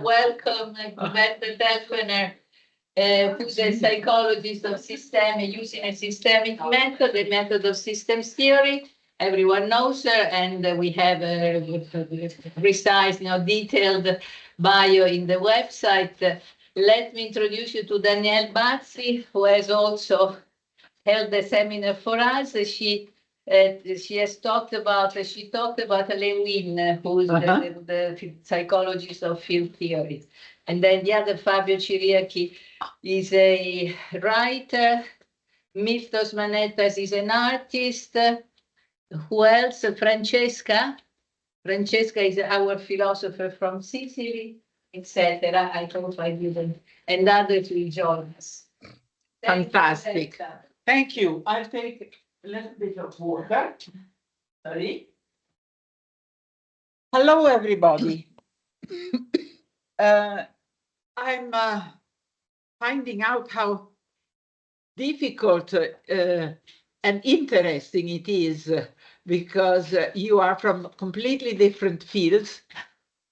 welcome Umberta Telfener, who's a psychologist of system using a systemic method, the method of systems theory. Everyone knows her, and we have a precise, detailed bio in the website. Let me introduce you to Danielle Bazzi, who has also held the seminar for us. She talked about Lewin, who's the psychologist of field theory. And then the other, Fabio Ciriachi, is a writer. Miftos Manetas is an artist. Who else? Francesca. Francesca is our philosopher from Sicily, etc. I hope I didn't. And others will join us. Fantastic. Thank you. I'll take a little bit of water. Sorry. Hello, everybody. I'm finding out how difficult and interesting it is because you are from completely different fields.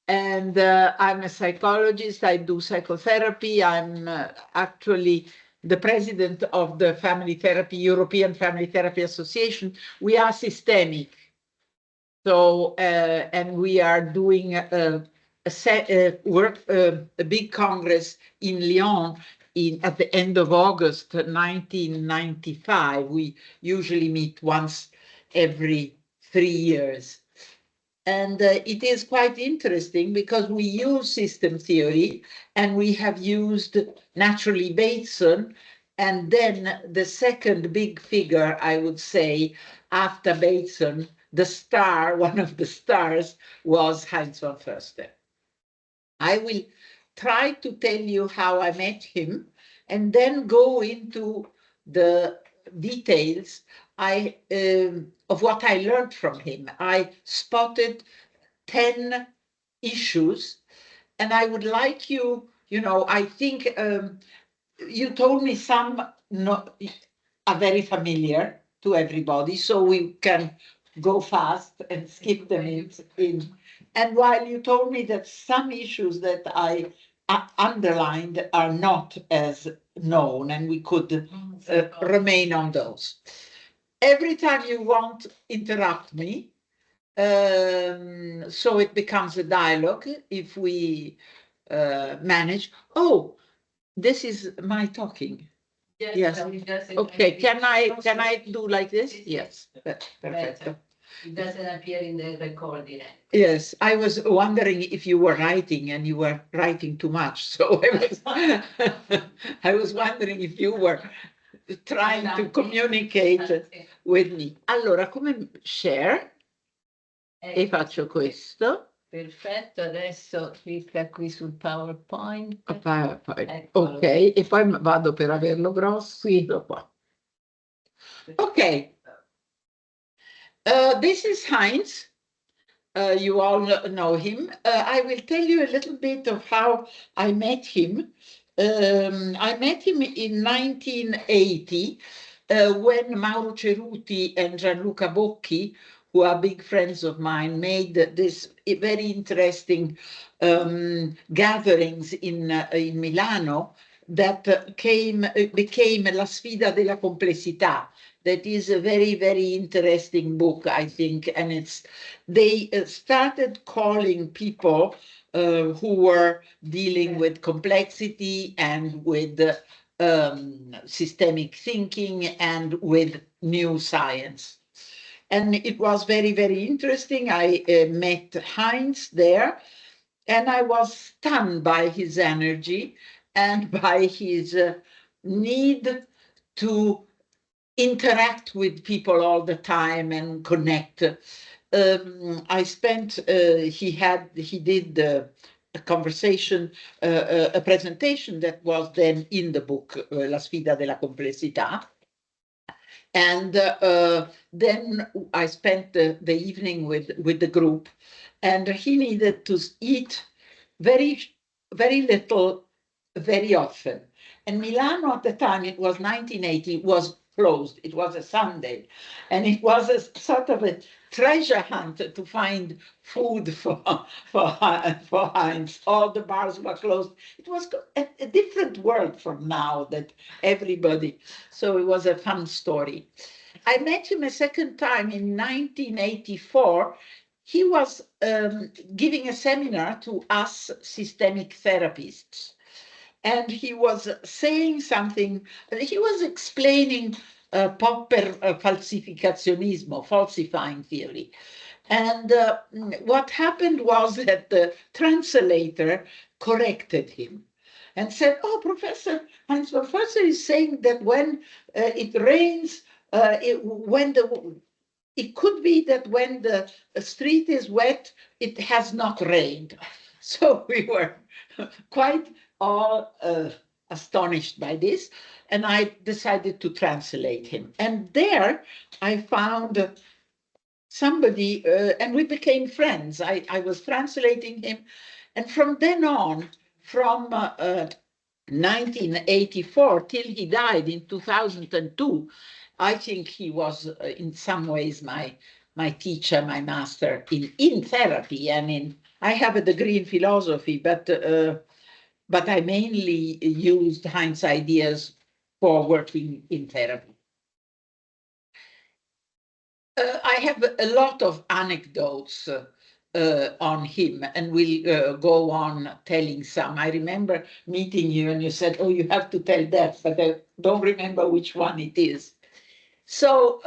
And I'm a psychologist. I do psychotherapy. I'm actually the president of the European Family Therapy Association. We are systemic. So, and we are doing a big congress in Lyon at the end of August 1995. We usually meet once every 3 years. And it is quite interesting because we use system theory and we have used naturally Bateson. And then the second big figure, I would say, after Bateson, the star, one of the stars, was Heinz von Foerster. I will try to tell you how I met him and then go into the details of what I learned from him. I spotted 10 issues, and I would like you, I think you told me some are very familiar to everybody, so we can go fast and skip them in. And while you told me that some issues that I underlined are not as known, and we could remain on those. Every time you want, interrupt me, so it becomes a dialogue if we manage. Oh, this is my talking. Yes. Okay. Can I do like this? Yes. Perfect. It doesn't appear in the recording. Yes, I was wondering if you were writing and you were writing too much. So I was wondering if you were trying to communicate with me. Allora, come share? E faccio questo. Perfetto, adesso clicca qui sul PowerPoint. Ok, e poi vado per averlo grosso. Qua. Ok. This is Heinz. You all know him. I will tell you a little bit of how I met him. I met him in 1980 when Mauro Ceruti and Gianluca Bocchi, who are big friends of mine, made this very interesting gatherings in Milano that became La Sfida della Complessità. That is a very, very interesting book, I think, and they started calling people who were dealing with complexity and with systemic thinking and with new science. And it was very, very interesting. I met Heinz there, and I was stunned by his energy and by his need to interact with people all the time and connect. I spent, he did a conversation, a presentation that was then in the book, La Sfida della Complessità. And then I spent the evening with the group, and he needed to eat very, very little, very often. And Milano at the time, it was 1980, was closed. It was a Sunday, and it was a sort of a treasure hunt to find food for Heinz. All the bars were closed. It was a different world from now that everybody. So it was a fun story. I met him a second time in 1984. He was giving a seminar to us systemic therapists. And he was saying something, he was explaining Popper falsificazionismo, falsifying theory. And what happened was that the translator corrected him and said, oh, Professor Heinz von Foerster is saying that when it rains, it could be that when the street is wet, it has not rained. So we were quite all astonished by this, and I decided to translate him. And there I found somebody, and we became friends. I was translating him, and from then on, from 1984 till he died in 2002, I think he was in some ways my teacher, my master in therapy and in. I have a degree in philosophy, but I mainly used Heinz ideas for working in therapy. I have a lot of anecdotes on him, and we'll go on telling some. I remember meeting you and you said, oh, you have to tell that, but I don't remember which one it is. So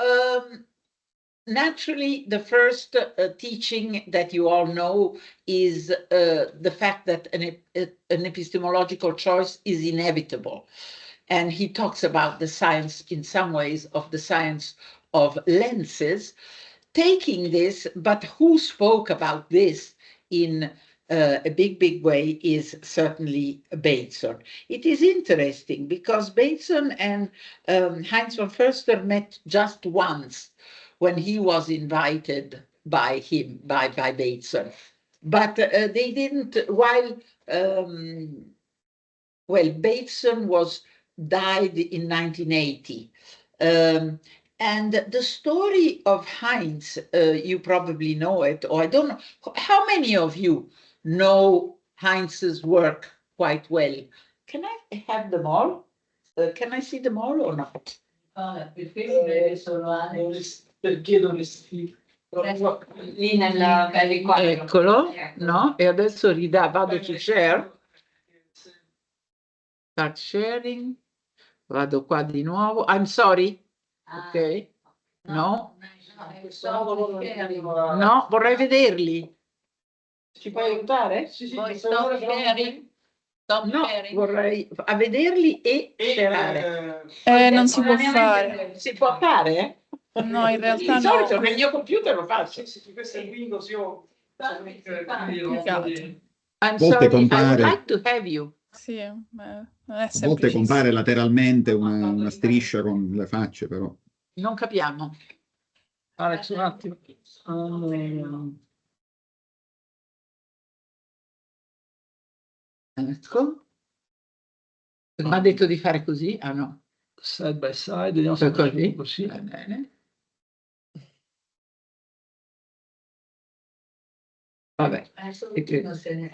naturally, the first teaching that you all know is the fact that an epistemological choice is inevitable. And he talks about the science, in some ways, of the science of lenses, taking this, but who spoke about this in a big way is certainly Bateson. It is interesting because Bateson and Heinz von Foerster met just once when he was invited by him, by Bateson. But they didn't, while, well, Bateson died in 1980. And the story of Heinz, you probably know it, or I don't know. How many of you know Heinz's work quite well? Can I have them all? Can I see them all or not? Lì nella Eccolo, no? E adesso vado su share. Start sharing. Vado qua di nuovo. I'm sorry. Ok. No? No, vorrei vederli. Ci puoi aiutare? Stop sharing. Stop No, sharing. vorrei a vederli e sharare. Non si può fare. Si può fare? No, in realtà Di solito no. nel mio computer lo faccio. Questo è Windows, io I'm Volte sorry, I compare. would like to have you. Sì, ma non è A volte semplicissimo. compare lateralmente una striscia con le facce, però. Non capiamo. Alex, un attimo. Ecco. Mi ha detto di fare così? Ah no. Side by side, vediamo se Così. Va bene. Vabbè.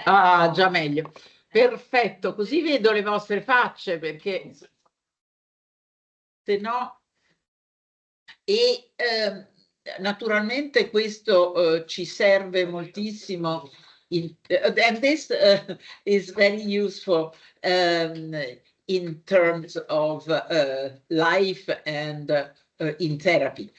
Ah, già meglio. Perfetto, così vedo le vostre facce perché se no. E naturalmente questo ci serve moltissimo. And this is very useful in terms of life and in therapy.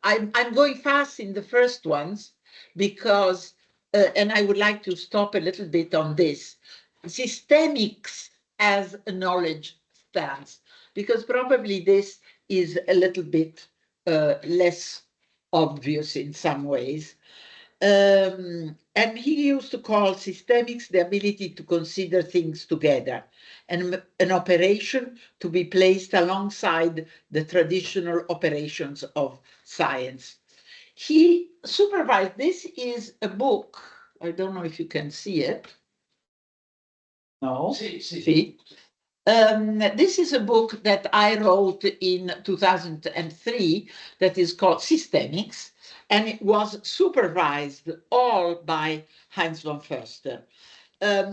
I'm going fast in the first ones because, and I would like to stop a little bit on this. Systemics as a knowledge stance, because probably this is a little bit less obvious in some ways. And he used to call systemics the ability to consider things together, and an operation to be placed alongside the traditional operations of science. He supervised, this is a book, I don't know if you can see it. No? Sì. See? This is a book that I wrote in 2003 that is called Systemics, and it was supervised all by Heinz von Foerster.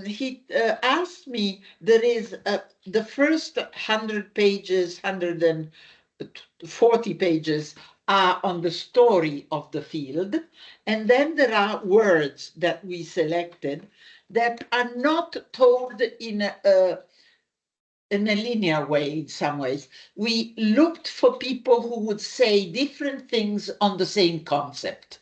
He asked me, there is the first 100 pages, 140 pages are on the story of the field, and then there are words that we selected that are not told in a linear way in some ways. We looked for people who would say different things on the same concept,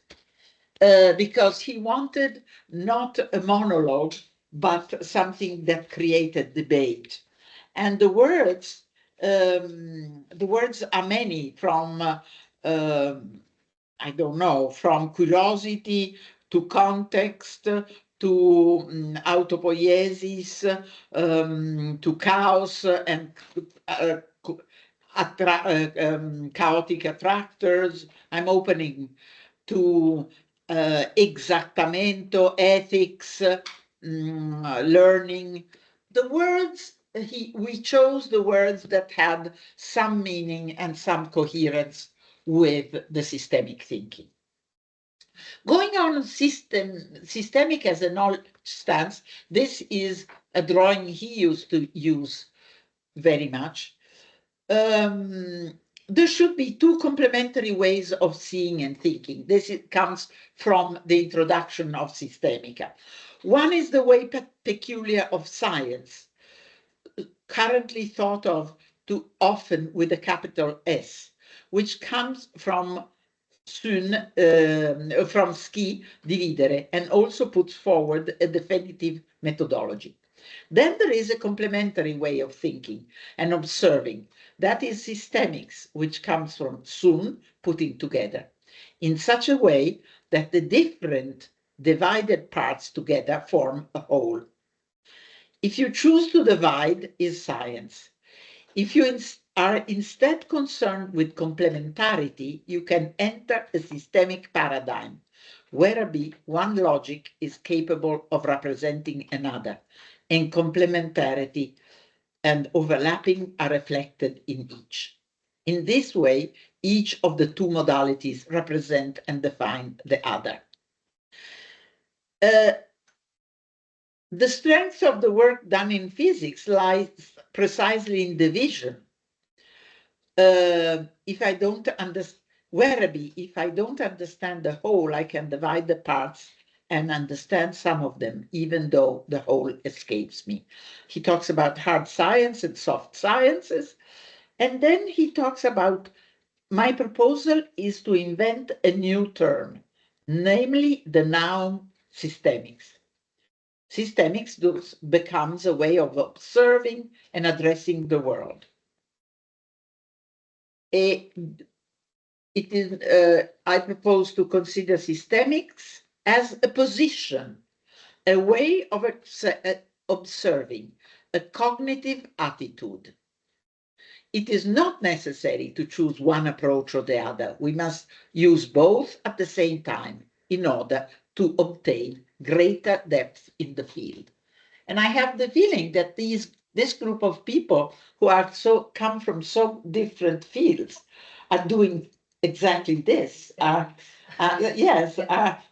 because he wanted not a monologue, but something that created debate. And the words are many, from I don't know, from curiosity to context to autopoiesis, to chaos and chaotic attractors. I'm opening to exactamento, ethics, learning. The words, we chose the words that had some meaning and some coherence with the systemic thinking. Going on systemic as a knowledge stance, this is a drawing he used to use very much. There should be two complementary ways of seeing and thinking. This comes from the introduction of Systemica. One is the way peculiar of science, currently thought of too often with a capital S, which comes from from ski, dividere, and also puts forward a definitive methodology. Then there is a complementary way of thinking and observing. That is systemics, which comes from sun, putting together, in such a way that the different divided parts together form a whole. If you choose to divide, is science. If you are instead concerned with complementarity, you can enter a systemic paradigm, whereby one logic is capable of representing another, and complementarity and overlapping are reflected in each. In this way, each of the two modalities represent and define the other. The strength of the work done in physics lies precisely in division. If I don't understand the whole, I can divide the parts and understand some of them, even though the whole escapes me. He talks about hard science and soft sciences. And then he talks about, my proposal is to invent a new term, namely the noun systemics. Systemics thus becomes a way of observing and addressing the world. I propose to consider systemics as a position, a way of observing, a cognitive attitude. It is not necessary to choose one approach or the other. We must use both at the same time in order to obtain greater depth in the field. And I have the feeling that this group of people who are come from so different fields are doing exactly this.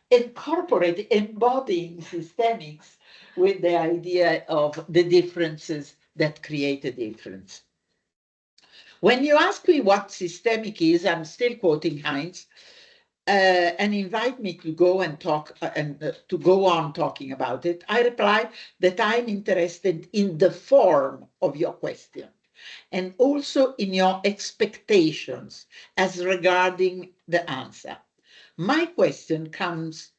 Embodying systemics with the idea of the differences that create a difference. When you ask me what systemic is, I'm still quoting Heinz, and invite me to go and talk to go on talking about it, I reply that I'm interested in the form of your question and also in your expectations as regarding the answer. My question comes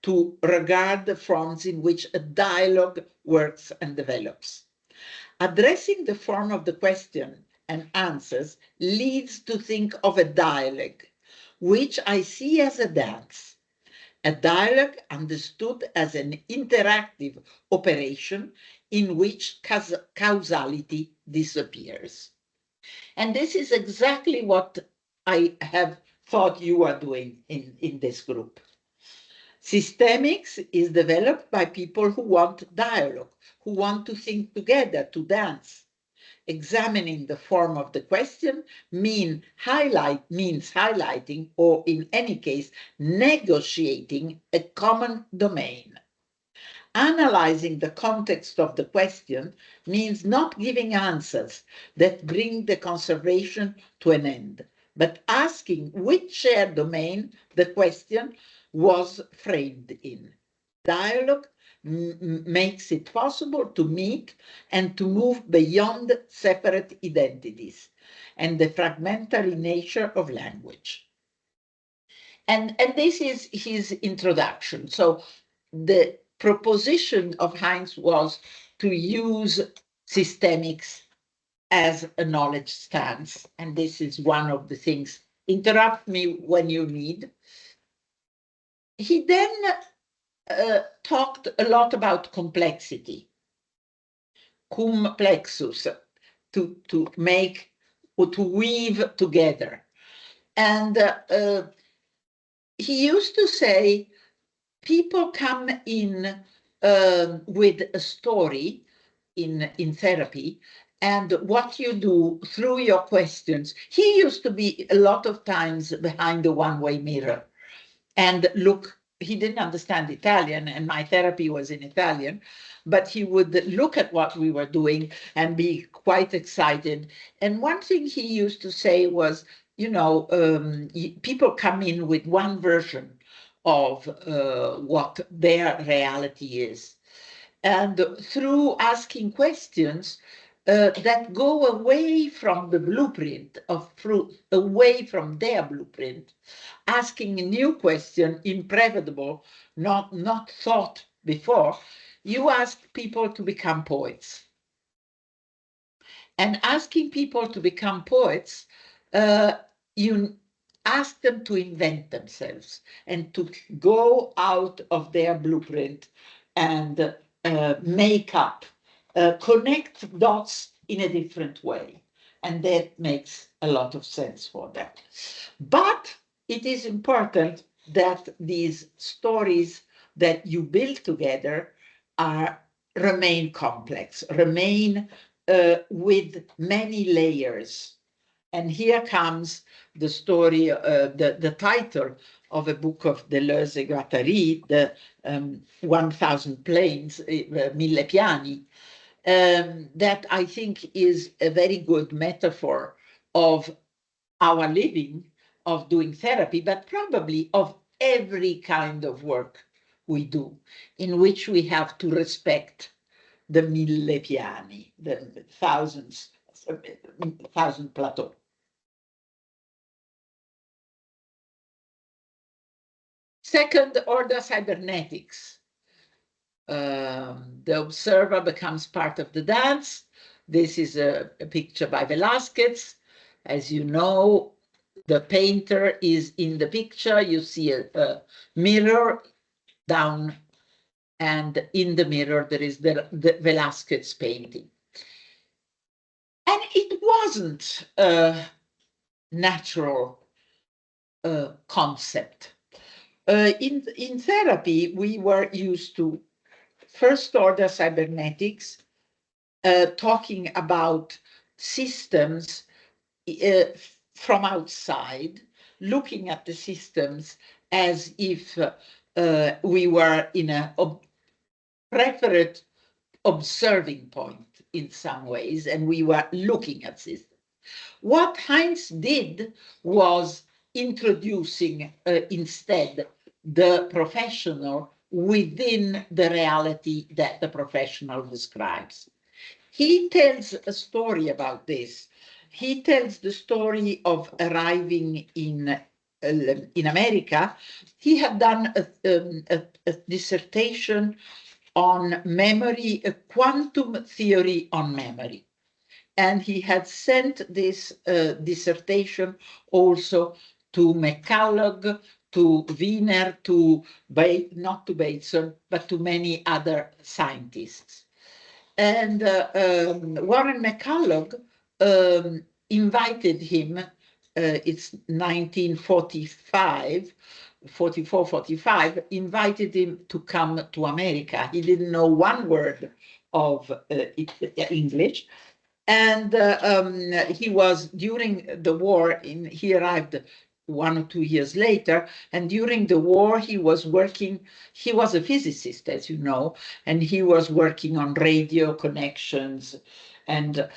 to regard the forms in which a dialogue works and develops. Addressing the form of the question and answers leads to think of a dialogue, which I see as a dance. A dialogue understood as an interactive operation in which causality disappears. And this is exactly what I have thought you are doing in this group. Systemics is developed by people who want dialogue, who want to think together, to dance. examining the form of the question, means highlighting, or in any case, negotiating a common domain. Analyzing the context of the question means not giving answers that bring the conversation to an end, but asking which shared domain the question was framed in. Dialogue makes it possible to meet and to move beyond separate identities and the fragmentary nature of language. And this is his introduction. So the proposition of Heinz was to use systemics as a knowledge stance. And this is one of the things. Interrupt me when you need. He then talked a lot about complexity, cum plexus, to make or to weave together. And he used to say, people come in with a story in therapy, and what you do through your questions. He used to be a lot of times behind the one-way mirror and look. He didn't understand Italian, and my therapy was in Italian, but he would look at what we were doing and be quite excited. And one thing he used to say was, you know, people come in with one version of what their reality is. And through asking questions that go away from the blueprint of fruit, away from their blueprint, asking a new question, imprevable, not thought before, you ask people to become poets. And asking people to become poets, you ask them to invent themselves and to go out of their blueprint and make up, connect dots in a different way. And that makes a lot of sense for them. But it is important that these stories that you build together remain complex, remain with many layers. And here comes the story, the title of a book of Deleuze et Guattari, the 1000 Planes, 1000 Piani, that I think is a very good metaphor of our living, of doing therapy, but probably of every kind of work we do, in which we have to respect the 1000 piani, the thousand plateaux. Second order cybernetics. The observer becomes part of the dance. This is a picture by Velázquez. As you know, the painter is in the picture. You see a mirror down, and in the mirror there is the Velázquez painting. And it wasn't a natural concept. In therapy, we were used to first order cybernetics, talking about systems from outside, looking at the systems as if we were in a preferred observing point in some ways, and we were looking at systems. What Heinz did was introducing instead the professional within the reality that the professional describes. He tells a story about this. He tells the story of arriving in America. He had done a dissertation on memory, a quantum theory on memory. And he had sent this dissertation also to McCulloch, to Wiener, not to Bateson, but to many other scientists. And Warren McCulloch invited him, it's 1945, 44, 45, invited him to come to America. He didn't know one word of English. And he was, during the war, he arrived 1 or 2 years later, and during the war he was working, he was a physicist, as you know, and he was working on radio connections. And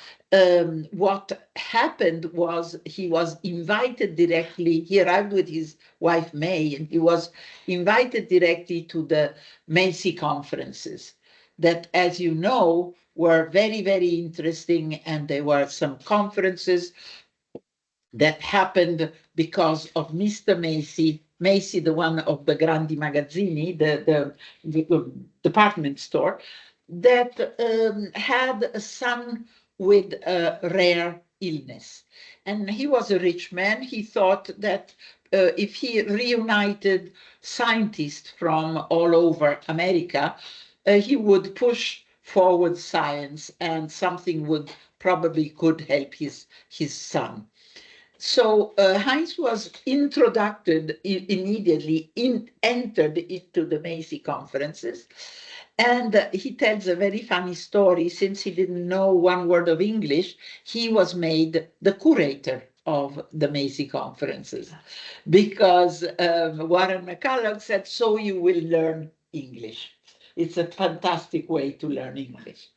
what happened was he was invited directly, he arrived with his wife May, and he was invited directly to the Macy conferences that, as you know, were very, very interesting. And there were some conferences that happened because of Mr. Macy, the one of the Grandi Magazzini, the department store, that had a son with a rare illness. And he was a rich man. He thought that if he reunited scientists from all over America, he would push forward science, and something would probably could help his son. So Heinz was introduced immediately, entered into the Macy conferences. And he tells a very funny story. Since he didn't know one word of English, he was made the curator of the Macy conferences, because Warren McCulloch said, so you will learn English. It's a fantastic way to learn English.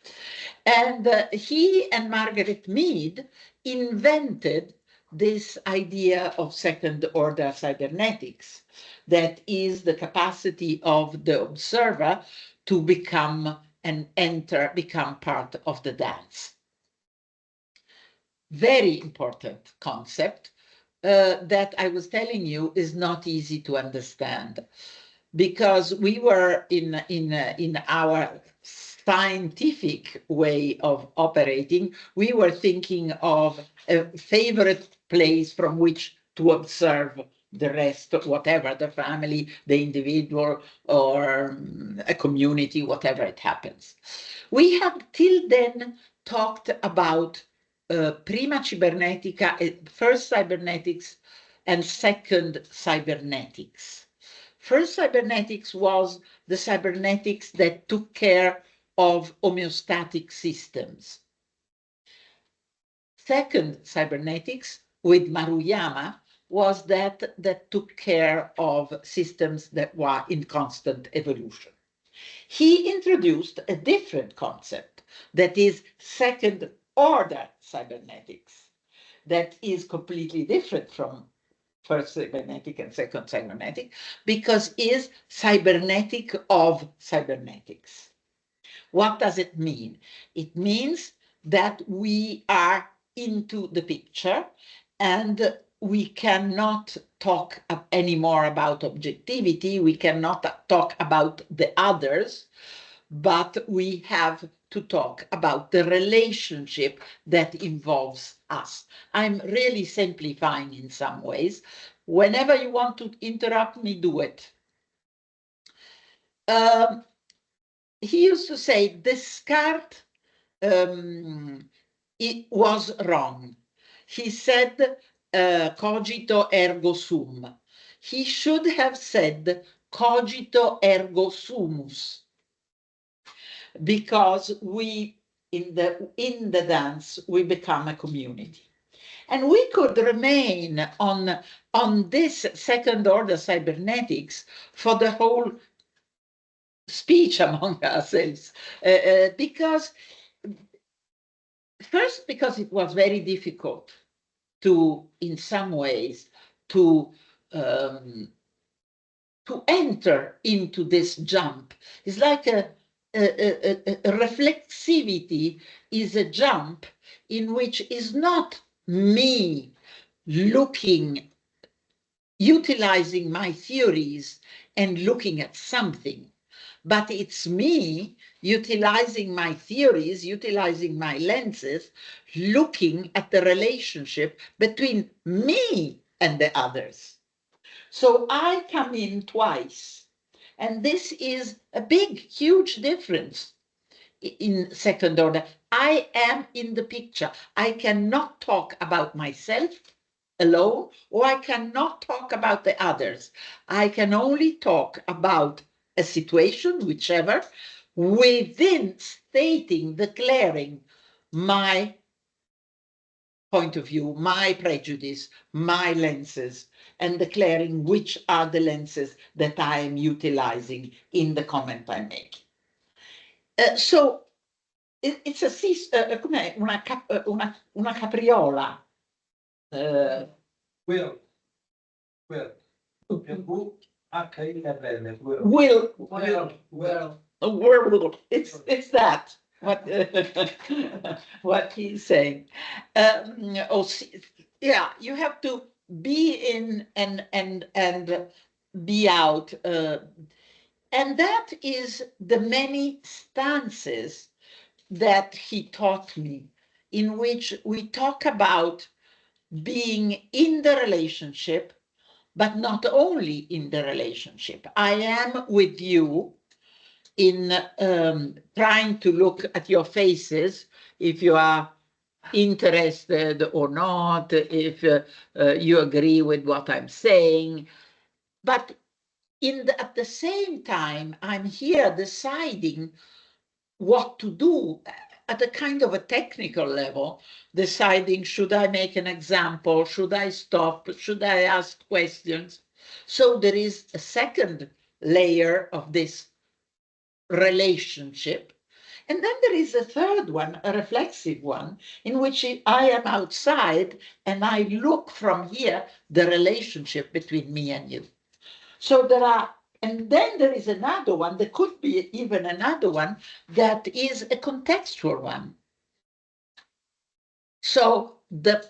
And he and Margaret Mead invented this idea of second order cybernetics, that is the capacity of the observer to become part of the dance. Very important concept that I was telling you is not easy to understand, because we were in our scientific way of operating, we were thinking of a favorite place from which to observe the rest, whatever, the family, the individual, or a community, whatever it happens. We have till then talked about prima cybernetica, first cybernetics, and second cybernetics. First cybernetics was the cybernetics that took care of homeostatic systems. Second cybernetics, with Maruyama, was that took care of systems that were in constant evolution. He introduced a different concept, that is second order cybernetics, that is completely different from first cybernetic and second cybernetic, because is cybernetic of cybernetics. What does it mean? It means that we are into the picture, and we cannot talk anymore about objectivity, we cannot talk about the others, but we have to talk about the relationship that involves us. I'm really simplifying in some ways. Whenever you want to interrupt me, do it. He used to say Descartes it was wrong. He said cogito ergo sum. He should have said cogito ergo sumus, because we in the dance we become a community. And we could remain on this second order cybernetics for the whole speech among ourselves, because first, because it was very difficult to, in some ways, to enter into this jump. It's like a reflexivity is a jump in which is not me utilizing my theories and looking at something, but it's me utilizing my theories, utilizing my lenses, looking at the relationship between me and the others. So I come in twice, and this is a big, huge difference in second order. I am in the picture. I cannot talk about myself alone, or I cannot talk about the others. I can only talk about a situation, whichever, within stating, declaring my point of view, my prejudice, my lenses, and declaring which are the lenses that I am utilizing in the comment I'm making. So it's com'è? Una capriola. Will. H-I-L-L. Will. It's that. What he's saying. Yeah, you have to be in and be out. And that is the many stances that he taught me, in which we talk about being in the relationship, but not only in the relationship. I am with you in trying to look at your faces, if you are interested or not, if you agree with what I'm saying. But at the same time, I'm here deciding what to do at a kind of a technical level, deciding, should I make an example? Should I stop? Should I ask questions? So there is a second layer of this relationship. And then there is a third one, a reflexive one, in which I am outside and I look from here, the relationship between me and you. So there are, and then there is another one, there could be even another one that is a contextual one. So the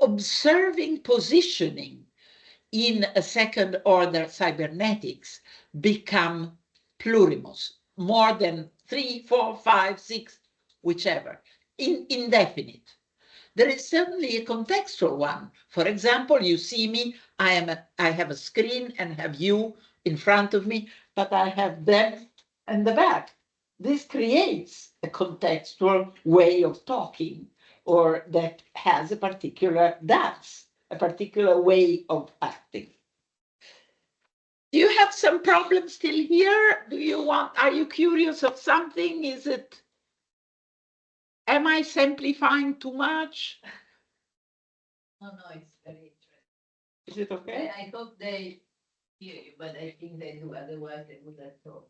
observing positioning in a second order cybernetics become plurimos, more than 3, 4, 5, 6, whichever, indefinite. There is certainly a contextual one. For example, you see me, I have a screen and have you in front of me, but I have them in the back. This creates a contextual way of talking, or that has a particular dance, a particular way of acting. Do you have some problems still here? Are you curious of something? Am I simplifying too much? No, it's very interesting. Is it okay? I hope they hear you, but I think they do, otherwise they would have told.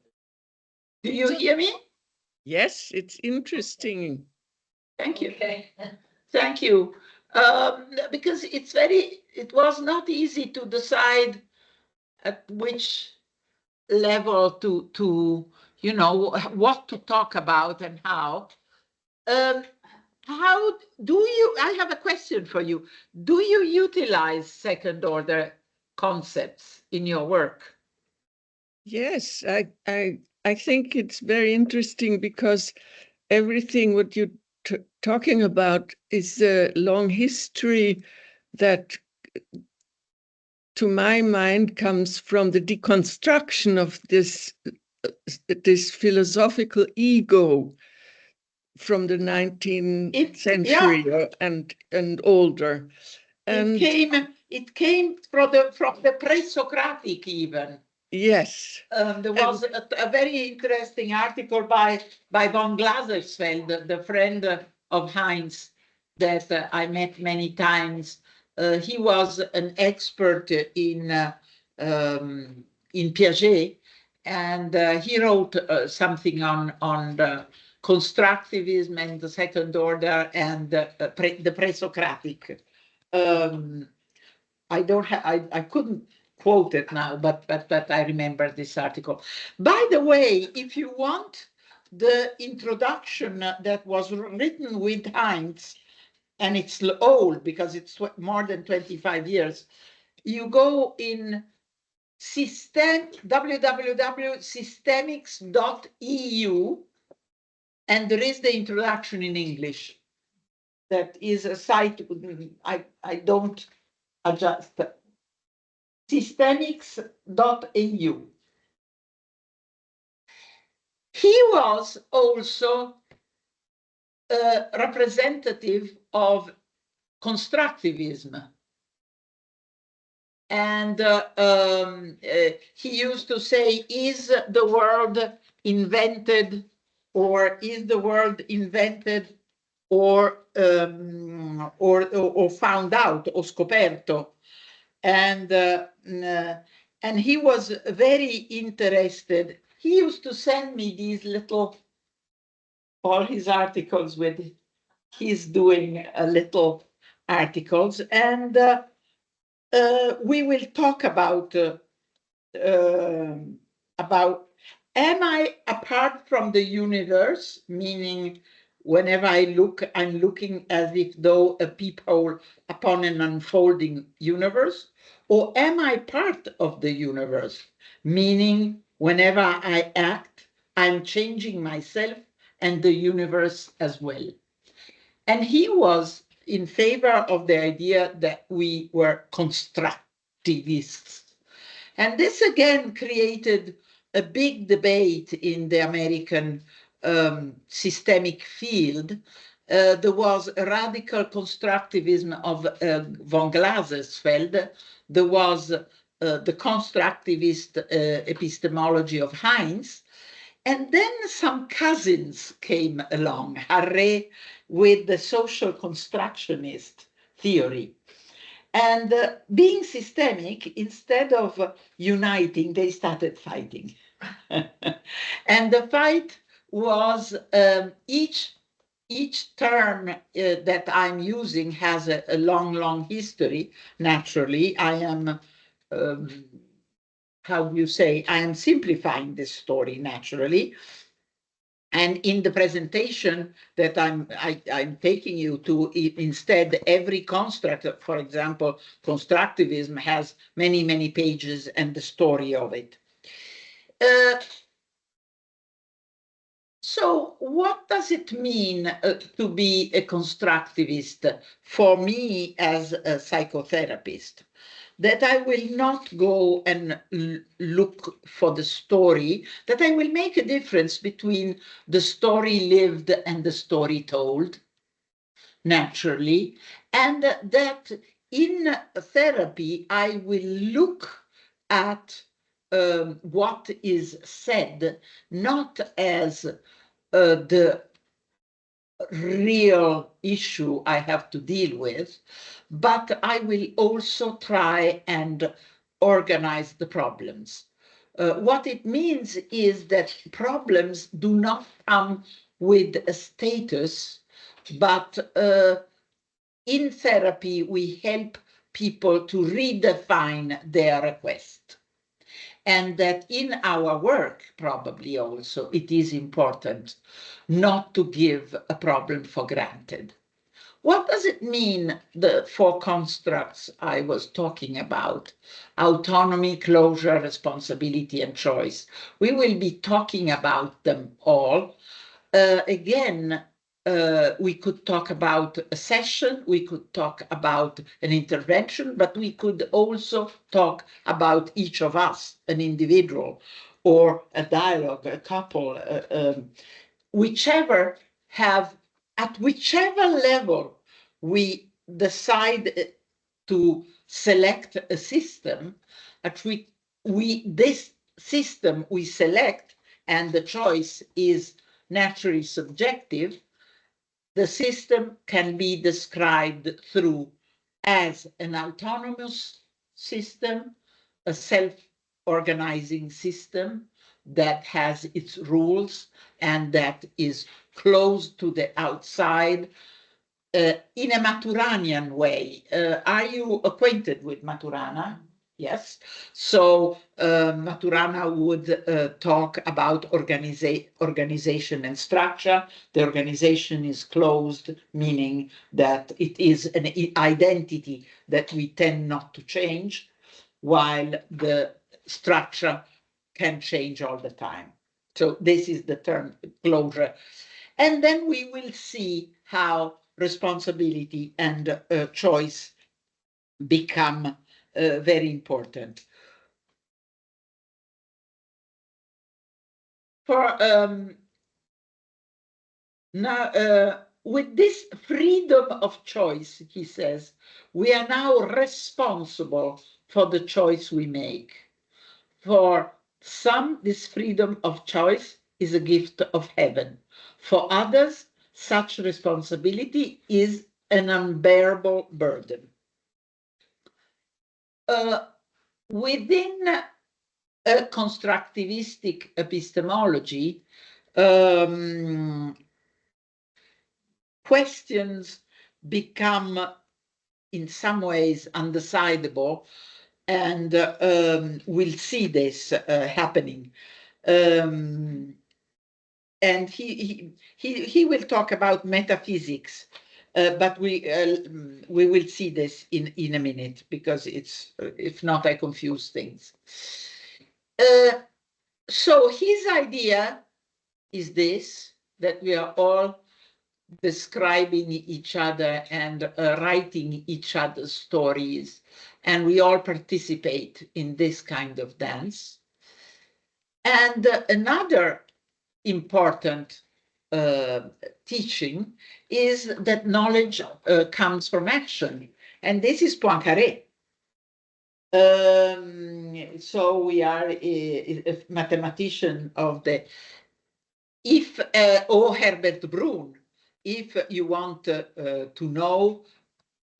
Do you hear me? Yes, it's interesting. Thank you. Okay. Thank you. Because it was not easy to decide at which level to what to talk about and how. How do you, I have a question for you. Do you utilize second order concepts in your work? Yes, I think it's very interesting because everything what you're talking about is a long history that, to my mind, comes from the deconstruction of this philosophical ego from the 19th century, Yeah. and older. And it came from the pre-Socratic even. yes. There was a very interesting article by von Glasersfeld, the friend of Heinz that I met many times. He was an expert in Piaget, and he wrote something on the constructivism and the second order and the pre-Socratic. I couldn't quote it now, but I remember this article. By the way, if you want the introduction that was written with Heinz, and it's old because it's more than 25 years, you go in www.systemics.eu, and there is the introduction in English. That is a site I don't adjust. Systemics.eu. He was also a representative of constructivism. And he used to say, is the world invented, or is the world invented or found out, or scoperto. And he was very interested. He used to send me these little, all his articles with, he's doing little articles, and we will talk about am I apart from the universe, meaning whenever I look, I'm looking as if though a peephole upon an unfolding universe, or am I part of the universe, meaning whenever I act, I'm changing myself and the universe as well. And he was in favor of the idea that we were constructivists. And this again created a big debate in the American systemic field. There was a radical constructivism of von Glasersfeld. There was the constructivist epistemology of Heinz. And then some cousins came along, Harré with the social constructionist theory. And being systemic, instead of uniting, they started fighting. And the fight was each term that I'm using has a long history. Naturally, I am, how do you say, I am simplifying this story naturally. And in the presentation that I'm taking you to, instead, every construct, for example, constructivism has many pages and the story of it. So what does it mean to be a constructivist for me as a psychotherapist? That I will not go and look for the story, that I will make a difference between the story lived and the story told, naturally, and that in therapy I will look at what is said, not as the real issue I have to deal with, but I will also try and organize the problems. What it means is that problems do not come with a status, but in therapy we help people to redefine their request. And that in our work, probably also, it is important not to give a problem for granted. What does it mean, the four constructs I was talking about? Autonomy, closure, responsibility, and choice. We will be talking about them all. Again, we could talk about a session, we could talk about an intervention, but we could also talk about each of us, an individual, or a dialogue, a couple, whichever at whichever level we decide to select a system, at which this system we select, and the choice is naturally subjective, the system can be described through as an autonomous system, a self-organizing system that has its rules and that is closed to the outside in a Maturanian way. Are you acquainted with Maturana? Yes. So Maturana would talk about organization and structure. The organization is closed, meaning that it is an identity that we tend not to change, while the structure can change all the time. So this is the term closure. And then we will see how responsibility and choice become very important. For now, with this freedom of choice, he says, we are now responsible for the choice we make. For some, this freedom of choice is a gift of heaven. For others, such responsibility is an unbearable burden. Within a constructivistic epistemology, questions become in some ways undecidable, and we'll see this happening. And he will talk about metaphysics, but we will see this in a minute, because it's if not, I confuse things. So his idea is this, that we are all describing each other and writing each other's stories, and we all participate in this kind of dance. And another important teaching is that knowledge comes from action, and this is Poincaré. So we are a mathematician of the, if, or Herbert Brun, if you want to know,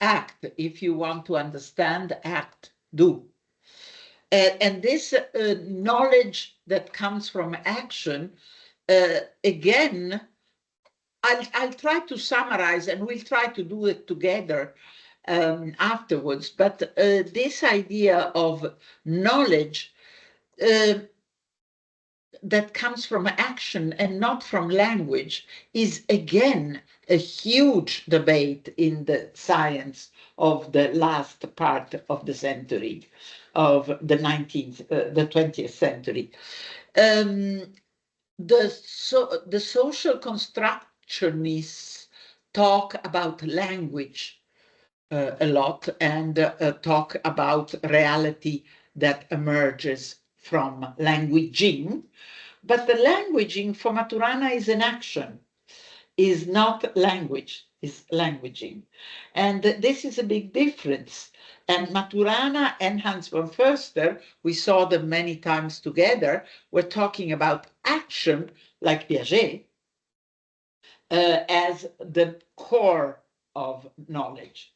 act. If you want to understand, act, do. And this knowledge that comes from action, again, I'll try to summarize, and we'll try to do it together afterwards. But this idea of knowledge that comes from action and not from language is again a huge debate in the science of the last part of the century, of the 20th century. The social constructionists talk about language a lot, and talk about reality that emerges from languaging. But the languaging for Maturana is an action, is not language, is languaging. And this is a big difference. And Maturana and Heinz von Foerster, we saw them many times together, were talking about action, like Piaget, as the core of knowledge.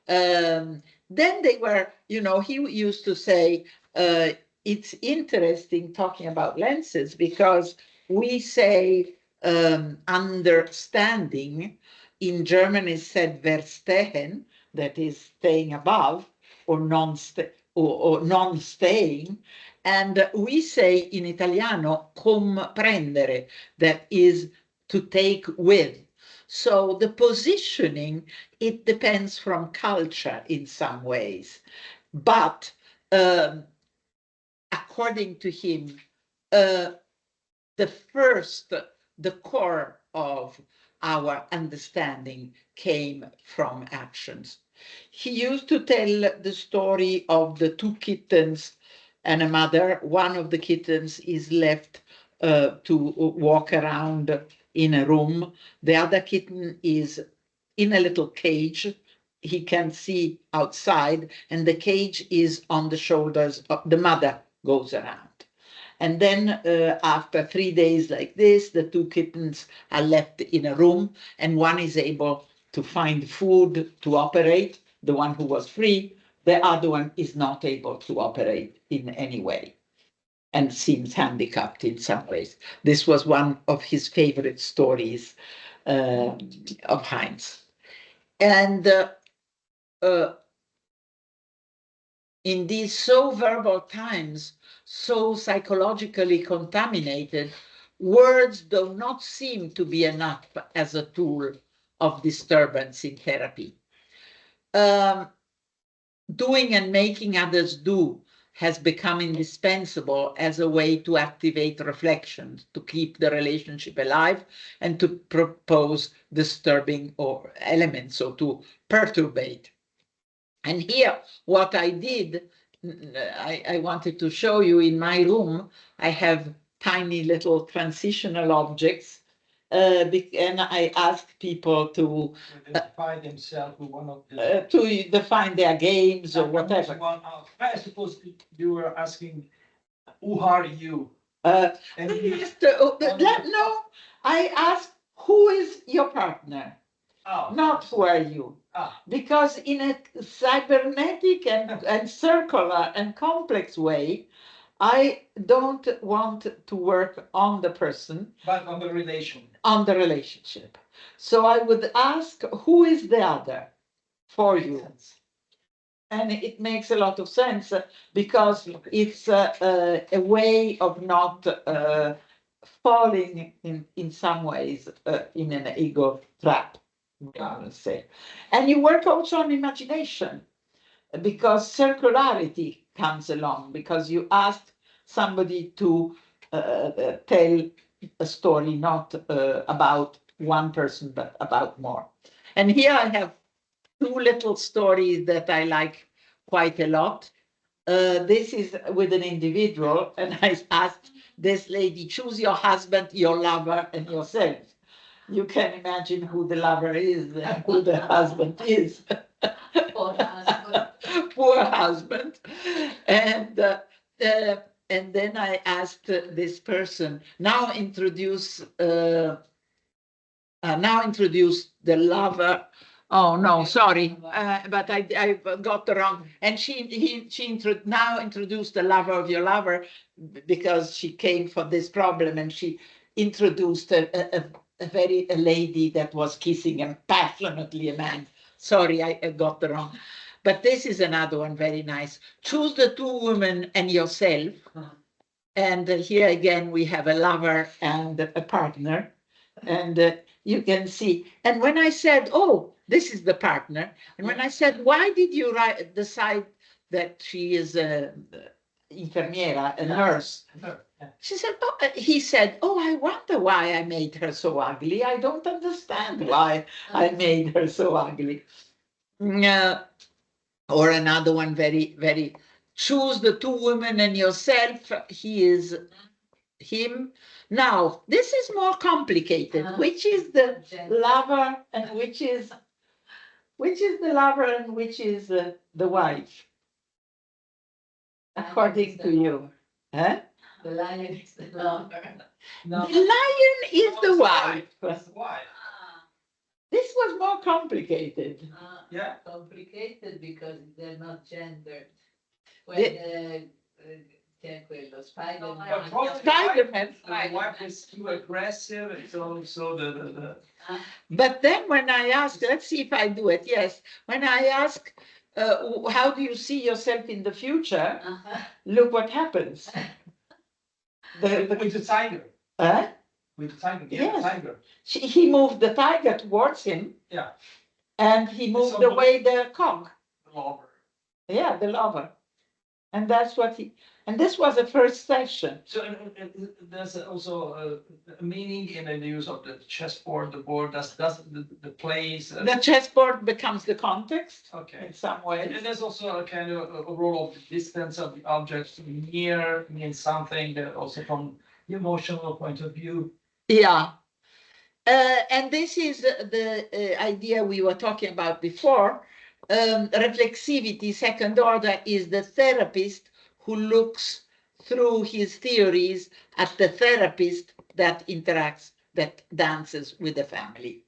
Then they were, you know, he used to say, it's interesting talking about lenses, because we say understanding, in German is said verstehen, that is staying above, or non-staying, and we say in Italiano comprendere, that is to take with. So the positioning, it depends from culture in some ways, but according to him, the core of our understanding came from actions. He used to tell the story of the two kittens and a mother. One of the kittens is left to walk around in a room. The other kitten is in a little cage. He can see outside, and the cage is on the shoulders of the mother. Goes around. And then after 3 days like this, the two kittens are left in a room, and one is able to find food to operate, the one who was free. The other one is not able to operate in any way and seems handicapped in some ways. This was one of his favorite stories of Heinz. And in these so verbal times, so psychologically contaminated, words do not seem to be enough as a tool of disturbance in therapy. Doing and making others do has become indispensable as a way to activate reflection, to keep the relationship alive, and to propose disturbing or elements, or to perturbate. And here, what I did, I wanted to show you in my room, I have tiny little transitional objects, and I asked people to identify themselves with one of the. to define their games or whatever. I suppose you were asking, who are you? No, I asked who is your partner, Oh. not who are you. Ah. Because in a cybernetic and circular and complex way, I don't want to work on the person, But on the relation. on the relationship. So I would ask, who is the other for you? And it makes a lot of sense because it's a way of not falling in some ways in an ego trap, I would say. And you work also on imagination because circularity comes along, because you ask somebody to tell a story not about one person, but about more. And here I have two little stories that I like quite a lot. This is with an individual, and I asked this lady, choose your husband, your lover, and yourself. You can imagine who the lover is and who the husband is. Poor husband. Poor husband. And then I asked this person, now introduce the lover. Oh no, sorry, but I got the wrong. And she now introduced the lover of your lover because she came for this problem, and she introduced a lady that was kissing him passionately a man. Sorry, I got the wrong. But this is another one, very nice. Choose the two women and yourself. And here again, we have a lover and a partner. And you can see. And when I said, oh, this is the partner. And when I said, why did you decide that she is a infermiera, a nurse? She said, oh, he said, oh, I wonder why I made her so ugly. I don't understand why I made her so ugly. Or another one, very, very, choose the two women and yourself. He is him. Now, this is more complicated. Which is the lover and which is the lover and which is the wife? According to you. Huh? The lion is the lover. No. The lion is the wife. That's why. This was more complicated. Yeah. Complicated because they're not gendered. When c'è quello, Spider-Man. Spider-Man. The wife is too aggressive, and so the But then when I ask, let's see if I do it. Yes. When I ask, how do you see yourself in the future? Look what happens. with the tiger. Huh? With the tiger. Yeah, Yes. the tiger. He moved the tiger towards him. Yeah. And he moved So away the cock. The lover. Yeah, the lover. And that's what and this was the first session. So there's also a meaning in the use of the chessboard, the board, does the plays. The chessboard becomes the context Okay. in some way. And there's also a kind of a role of the distance of the objects. Near means something that also from the emotional point of view. Yeah. And this is the idea we were talking about before. Reflexivity, second order, is the therapist who looks through his theories at the therapist that interacts, that dances with the family.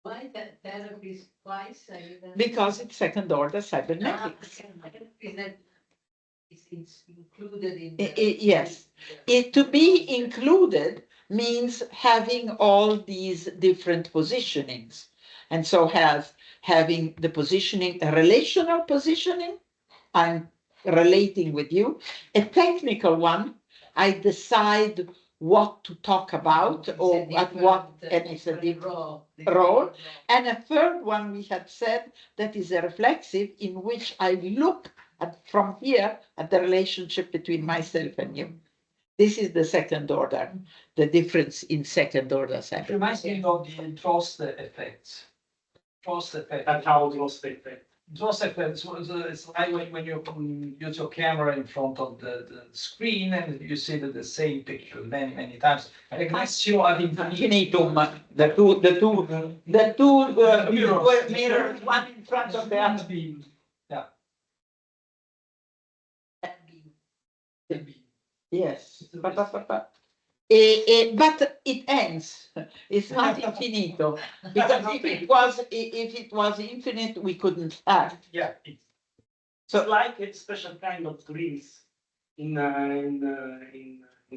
Why that therapy twice? Because it's second order cybernetics. It's included in Yes. To be included means having all these different positionings. And so having the positioning, a relational positioning, I'm relating with you, a technical one, I decide what to talk about or at what, and it's a different role. And a third one we had said that is a reflexive, in which I look from here at the relationship between myself and you. This is the second order, the difference in second order It reminds me of the Trost effect. Trost effect. And how Trost effect? Trost effect is like when you use your camera in front of the screen and you see the same picture many times. Regressio ad infinitum, the two mirrors, one in front of the other. Yeah. Yes. But it ends. It's not infinito. Because if it was infinite, we couldn't act. Yeah, it's So like a special kind of dreams. In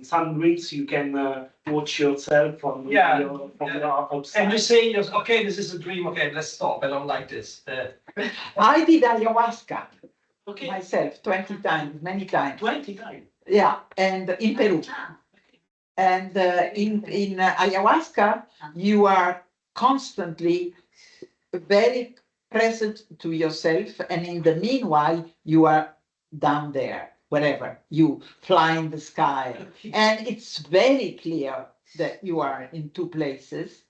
some dreams, you can watch yourself from your outside. And you say, okay, this is a dream. Okay, let's stop. I don't like this. I did ayahuasca Okay, myself 20 times, many times. 20 times. Yeah, and in Peru. And in ayahuasca, you are constantly very present to yourself, and in the meanwhile, you are down there, wherever you fly in the sky, and it's very clear that you are in two places.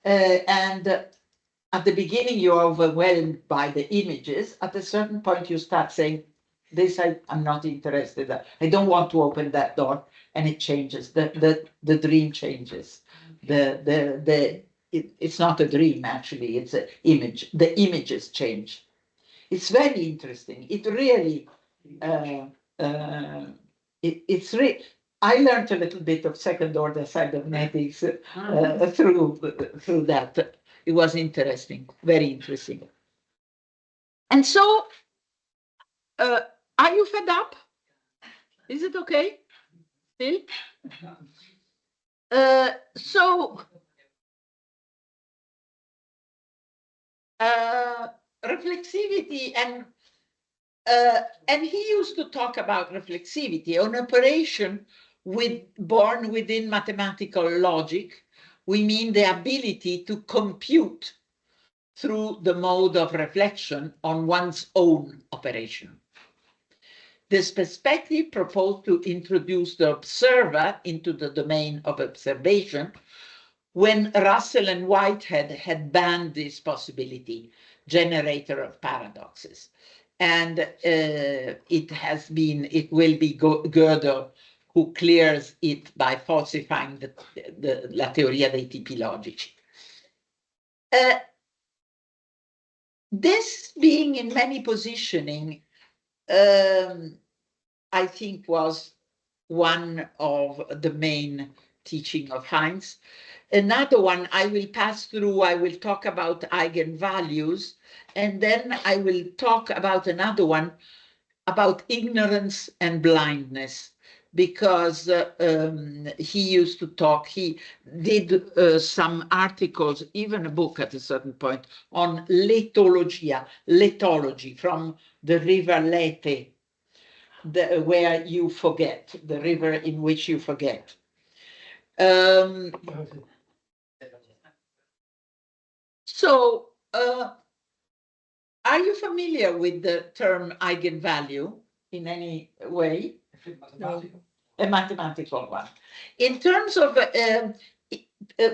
And at the beginning, you're overwhelmed by the images. At a certain point, you start saying, "This I'm not interested. I don't want to open that door," and it changes. The dream changes. It's not a dream, actually, it's an image. The images change. It's very interesting. It really, it's I learned a little bit of second order cybernetics through that. It was interesting, very interesting. And so, are you fed up? Is it okay? Still? Reflexivity and he used to talk about reflexivity, an operation born within mathematical logic. We mean the ability to compute through the mode of reflection on one's own operation. This perspective proposed to introduce the observer into the domain of observation when Russell and Whitehead had banned this possibility, generator of paradoxes. And it will be Gödel who clears it by falsifying la teoria dei tipi logici. This being in many positioning, I think was one of the main teaching of Heinz. Another one I will pass through, I will talk about eigenvalues, and then I will talk about another one about ignorance and blindness, because he used to talk, he did some articles, even a book at a certain point, on letology, from the river Lete, where you forget, the river in which you forget. So, are you familiar with the term eigenvalue in any way? No. A mathematical one. In terms of,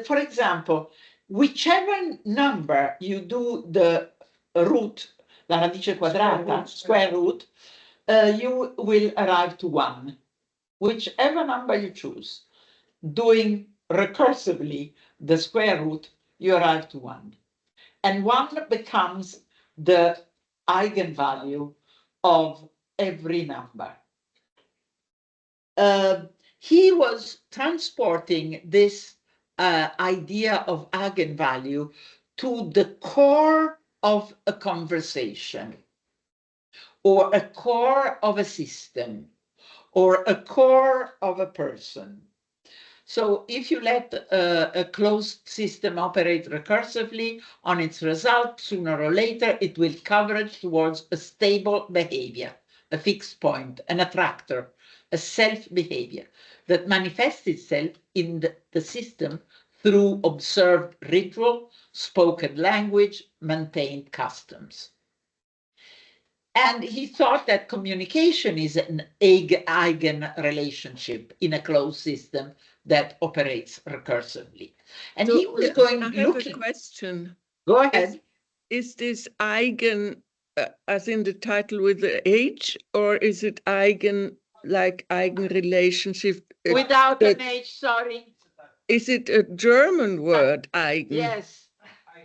for example, whichever number you do the root, la radice quadrata, square root, you will arrive to 1. Whichever number you choose, doing recursively the square root, you arrive to 1. And 1 becomes the eigenvalue of every number. He was transporting this idea of eigenvalue to the core of a conversation, or a core of a system, or a core of a person. So if you let a closed system operate recursively on its result, sooner or later, it will converge towards a stable behavior, a fixed point, an attractor, a self-behavior that manifests itself in the system through observed ritual, spoken language, maintained customs. And he thought that communication is an eigen relationship in a closed system that operates recursively. And So, he was going I have looking. a question. Go ahead. Is this eigen, as in the title with the H, or is it eigen, like eigen relationship? Without an H, sorry. Is it a German word, eigen? Yes.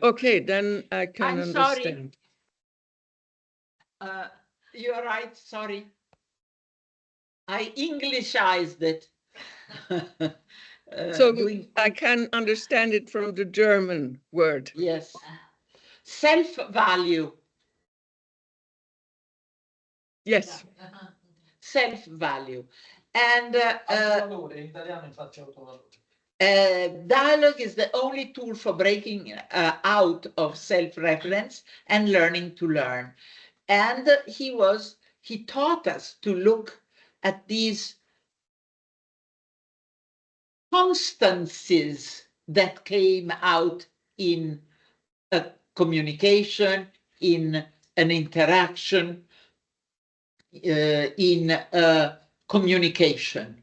Okay, then I can I'm sorry. understand. You're right, sorry. I Englishized it. So doing, I can understand it from the German word. yes, self-value, Yes. self-value. And Autovalore, in italiano infatti autovalore. dialogue is the only tool for breaking out of self-reference and learning to learn. And he taught us to look at these constancies that came out in a communication, in an interaction, in a communication.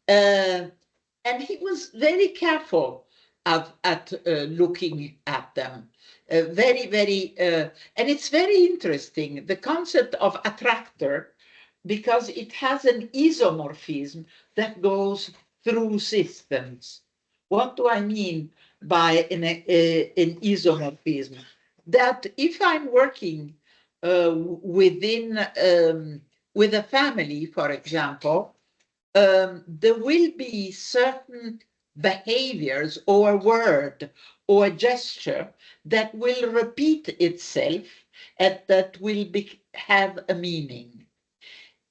And he was very careful at looking at them. And it's very interesting, the concept of attractor, because it has an isomorphism that goes through systems. What do I mean by an isomorphism? That if I'm working with a family, for example, there will be certain behaviors or word or gesture that will repeat itself and that will have a meaning.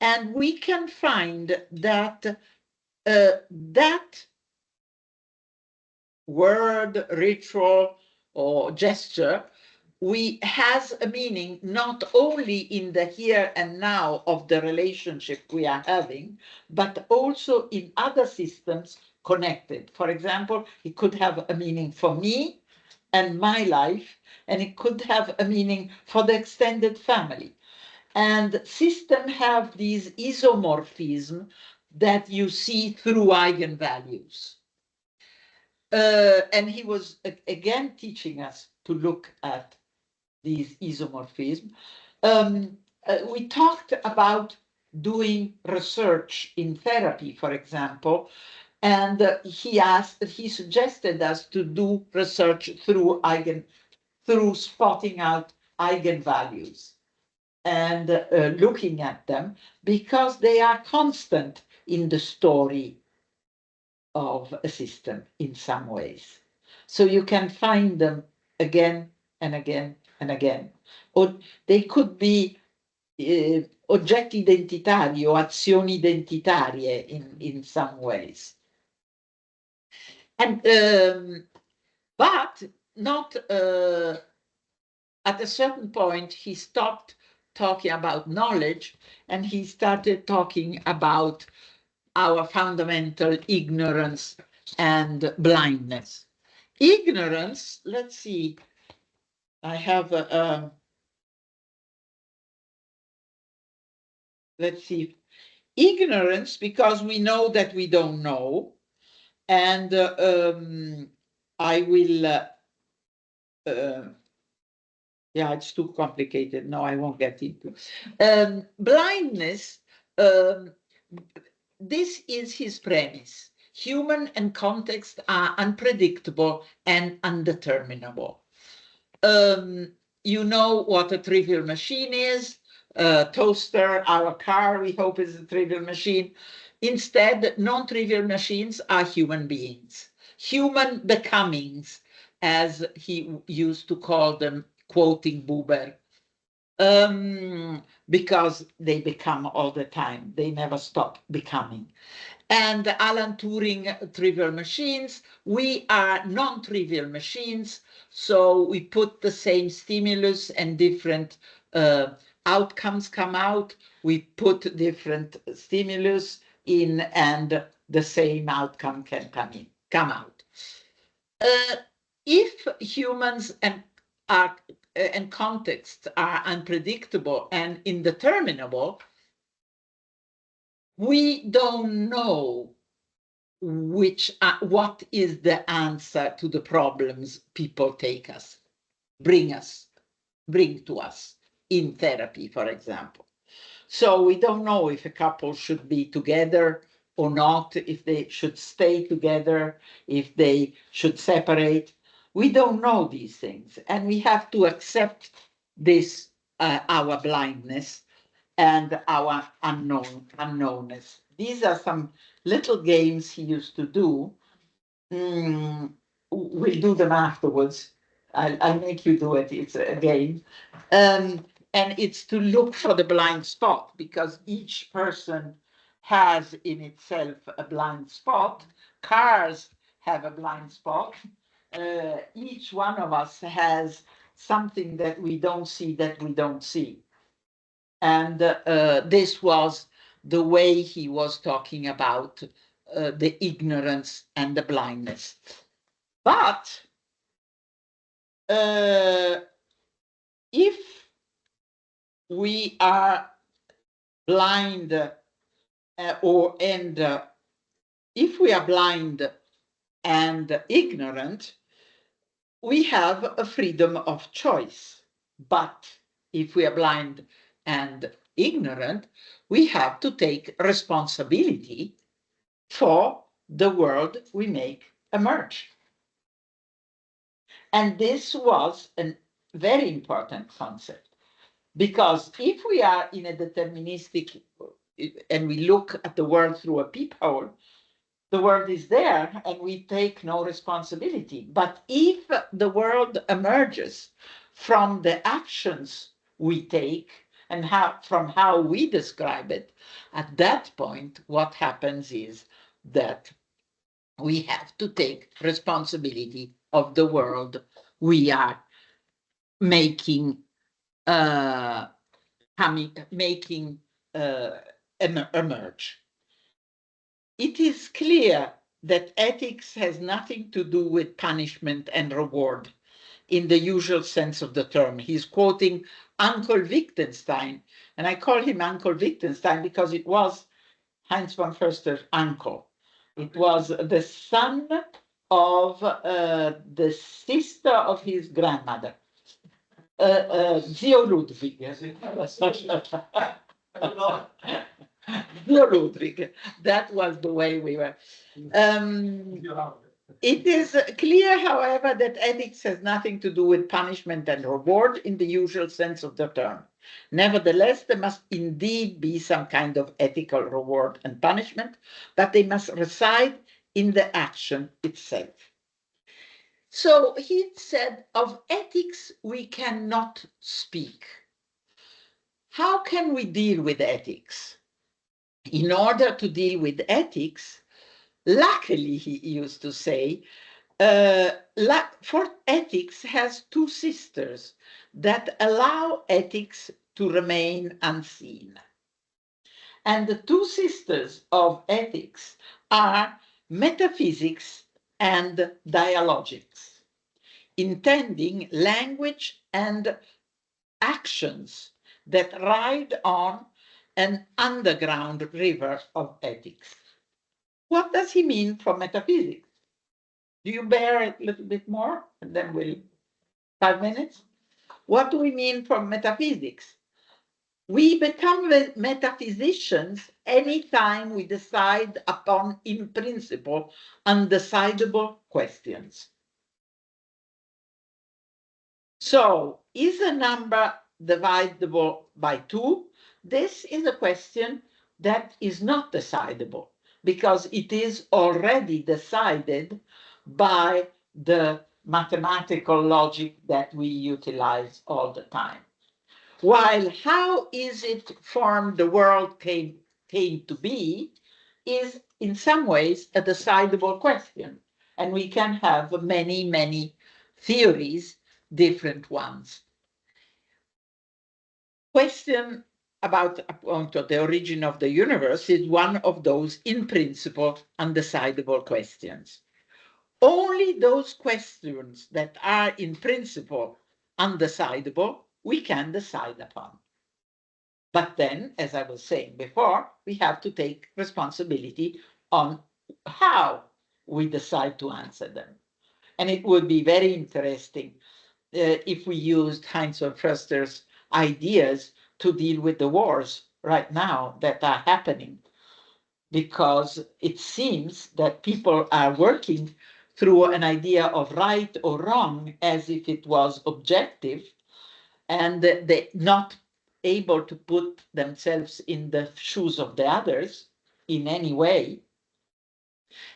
And we can find that that word, ritual, or gesture has a meaning not only in the here and now of the relationship we are having, but also in other systems connected. For example, it could have a meaning for me and my life, and it could have a meaning for the extended family. And systems have these isomorphism that you see through eigenvalues. And he was again teaching us to look at these isomorphism. We talked about doing research in therapy, for example, and he suggested us to do research through spotting out eigenvalues and looking at them, because they are constant in the story of a system in some ways. So you can find them again and again and again. Or they could be oggetti identitari o azioni identitarie in some ways. And but not at a certain point he stopped talking about knowledge and he started talking about our fundamental ignorance and blindness. Ignorance, let's see, I have let's see, ignorance, because we know that we don't know, and I will, yeah, it's too complicated. No, I won't get into. Blindness, this is his premise. Human and context are unpredictable and undeterminable. You know what a trivial machine is. Toaster, our car, we hope is a trivial machine. Instead, non-trivial machines are human beings, human becomings, as he used to call them, quoting Buber, because they become all the time. They never stop becoming. And Alan Turing, trivial machines, we are non-trivial machines, so we put the same stimulus and different outcomes come out. We put different stimulus in and the same outcome can come out. If humans and contexts are unpredictable and indeterminable, we don't know what is the answer to the problems people bring to us in therapy, for example. So we don't know if a couple should be together or not, if they should stay together, if they should separate. We don't know these things, and we have to accept this, our blindness and our unknownness. These are some little games he used to do we'll do them afterwards. I'll make you do it. It's a game. And it's to look for the blind spot, because each person has in itself a blind spot. Cars have a blind spot. Each one of us has something that we don't see. And this was the way he was talking about the ignorance and the blindness. But if we are blind if we are blind and ignorant, we have a freedom of choice. But if we are blind and ignorant, we have to take responsibility for the world we make emerge. And this was a very important concept, because if we are in a deterministic and we look at the world through a peephole, the world is there and we take no responsibility. But if the world emerges from the actions we take and from how we describe it, at that point, what happens is that we have to take responsibility of the world we are making emerge. It is clear that ethics has nothing to do with punishment and reward in the usual sense of the term. He's quoting Uncle Wittgenstein, and I call him Uncle Wittgenstein because it was Heinz von Foerster's uncle. It was the son of the sister of his grandmother, Zio Ludwig. Zio Ludwig. That was the way we were. It is clear, however, that ethics has nothing to do with punishment and reward in the usual sense of the term. Nevertheless, there must indeed be some kind of ethical reward and punishment, but they must reside in the action itself. So he said, of ethics we cannot speak. How can we deal with ethics? In order to deal with ethics, luckily, he used to say, for ethics has two sisters that allow ethics to remain unseen. And the two sisters of ethics are metaphysics and dialogics, intending language and actions that ride on an underground river of ethics. What does he mean from metaphysics? Do you bear a little bit more? And then we'll 5 minutes. What do we mean from metaphysics? We become metaphysicians anytime we decide upon, in principle, undecidable questions. So, is a number divisible by 2? This is a question that is not decidable, because it is already decided by the mathematical logic that we utilize all the time. While how is it formed, the world came to be, is in some ways a decidable question. And we can have many, many theories, different ones. Question about the origin of the universe is one of those, in principle, undecidable questions. Only those questions that are in principle undecidable, we can decide upon. But then, as I was saying before, we have to take responsibility on how we decide to answer them. And it would be very interesting if we used Heinz von Foerster's ideas to deal with the wars right now that are happening, because it seems that people are working through an idea of right or wrong as if it was objective, and they're not able to put themselves in the shoes of the others in any way,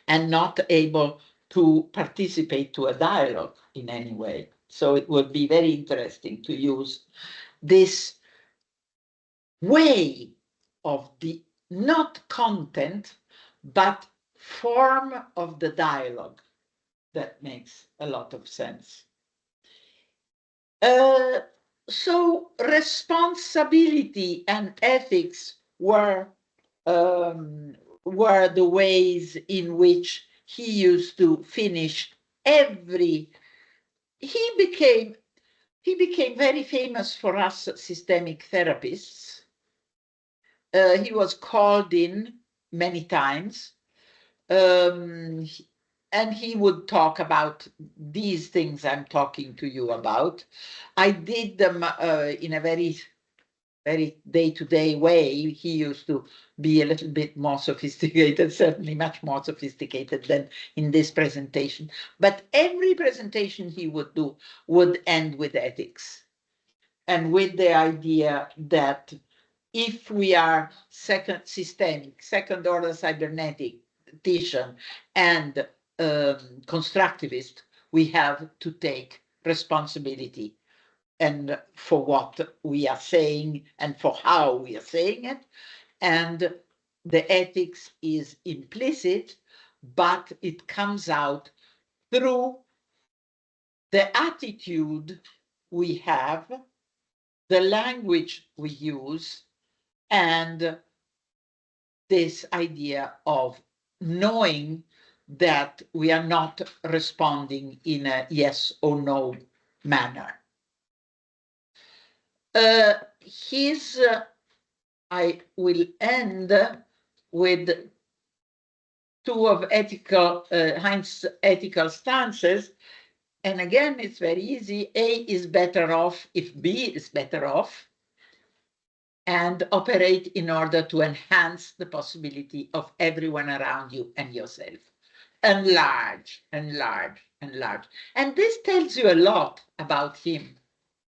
and not able to participate to a dialogue in any way. So it would be very interesting to use this way of the not content, but form of the dialogue. That makes a lot of sense. So responsibility and ethics were the ways in which he used to finish every. He became very famous for us systemic therapists. He was called in many times, and he would talk about these things I'm talking to you about. I did them in a very day-to-day way. He used to be a little bit more sophisticated, certainly much more sophisticated than in this presentation. But every presentation he would do would end with ethics, and with the idea that if we are second order cybernetician and constructivist, we have to take responsibility and for what we are saying and for how we are saying it. And the ethics is implicit, but it comes out through the attitude we have, the language we use, and this idea of knowing that we are not responding in a yes or no manner. I will end with two of Heinz's ethical stances. And again, it's very easy. A is better off if B is better off, and operate in order to enhance the possibility of everyone around you and yourself. Enlarge, enlarge, enlarge. And this tells you a lot about him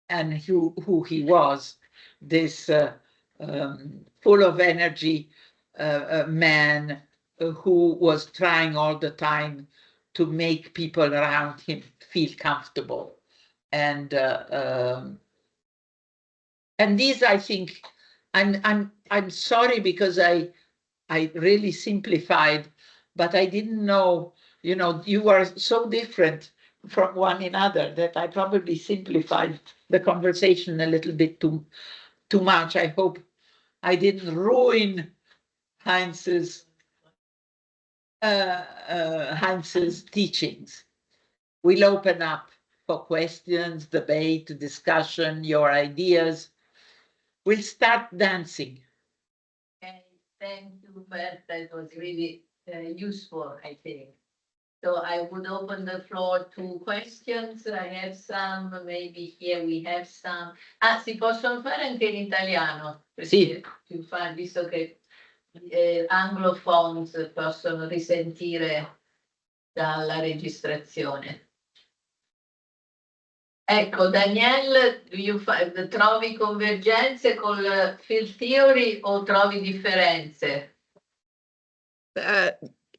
and who he was, this full of energy man who was trying all the time to make people around him feel comfortable. And these, I think, I'm sorry because I really simplified, but I didn't know, you are so different from one another that I probably simplified the conversation a little bit too much. I hope I didn't ruin Heinz's teachings. We'll open up for questions, debate, discussion, your ideas. We'll start dancing. Okay, thank you, Umberta. It was really useful, I think. So I would open the floor to questions. I have some, maybe here we have some. Ah, si possono fare anche in italiano? Sì. Più facile, visto che anglophones possono risentire dalla registrazione. Ecco, Daniel, trovi convergenze col field theory o trovi differenze?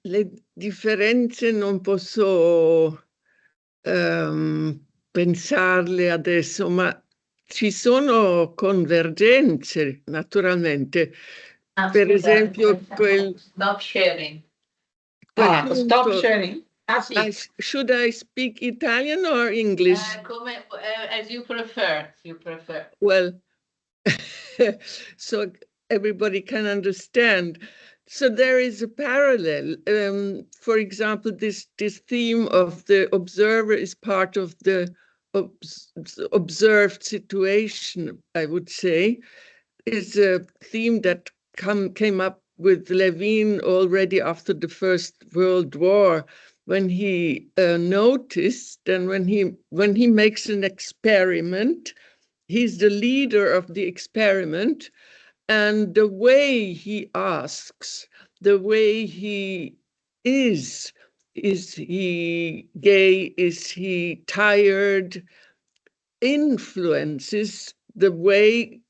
Le differenze non posso pensarle adesso, ma ci sono convergenze, naturalmente. Per esempio, Stop sharing. Stop sharing. Sì. Should I speak Italian or English? As you prefer. Well, so everybody can understand. So there is a parallel. For example, this theme of the observer is part of the observed situation, I would say, is a theme that came up with Levine already after the First World War, when he noticed, and when he makes an experiment, he's the leader of the experiment, and the way he asks, the way he is he gay, is he tired, influences the way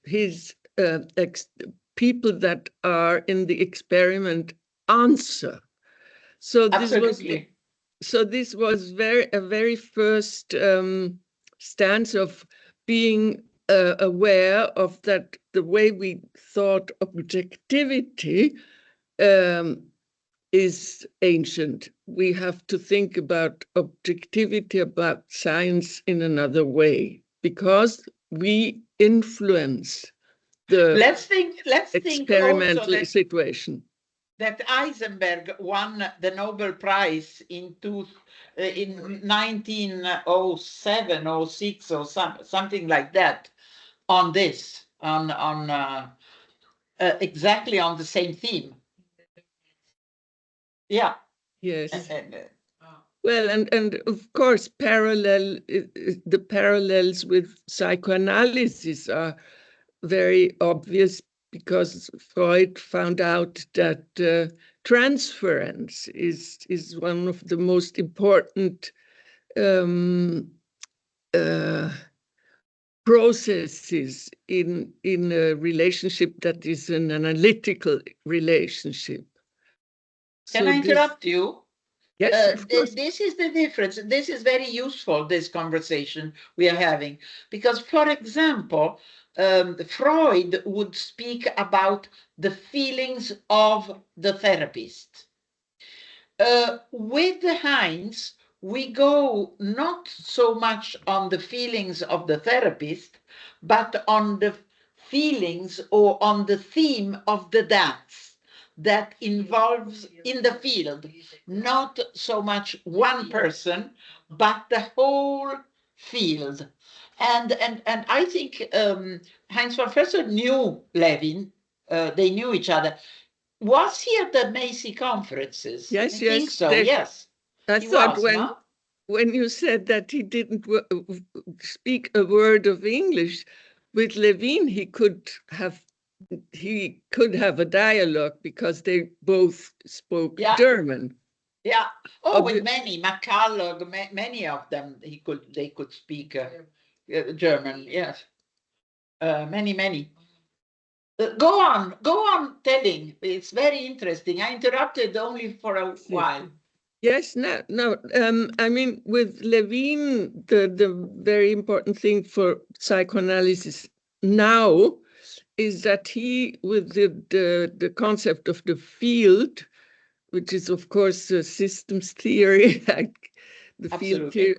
his people that are in the experiment answer. So this so this was a very first stance of being aware of that the way we thought objectivity is ancient. We have to think about objectivity, about science in another way, because we influence the Let's think also experimental that, situation. that Heisenberg won the Nobel Prize in 1907 or 6 or something like that on this, on exactly on the same theme. Yeah. Yes. And, Well, and of course, the parallels with psychoanalysis are very obvious, because Freud found out that transference is one of the most important processes in a relationship that is an analytical relationship. Can I interrupt you? Yes, of course. This is the difference. This is very useful, this conversation we are having, because, for example, Freud would speak about the feelings of the therapist. With Heinz, we go not so much on the feelings of the therapist, but on the feelings or on the theme of the dance that involves in the field, not so much one person, but the whole field. And I think Heinz von Foerster knew Levin, they knew each other. Was he at the Macy conferences? Yes, I yes. think so, yes. I He thought was, no? when you said that he didn't speak a word of English, with Levin he could have a dialogue, because they both spoke German. Yeah. Oh, with many, McCulloch, many of them, they could speak German. Yes. Many. Go on telling. It's very interesting. I interrupted only for a while. Yes, no. I mean, with Levin, the very important thing for psychoanalysis now is that he, with the concept of the field, which is of course a systems theory, like the field theory,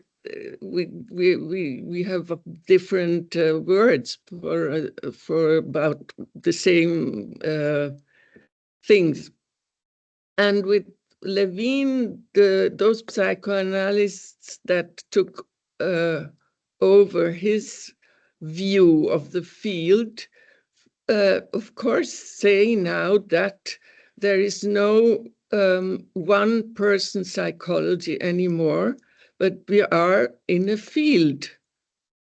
we have different words for about the same things. And with Levin, those psychoanalysts that took over his view of the field, of course, say now that there is no one person psychology anymore, but we are in a field.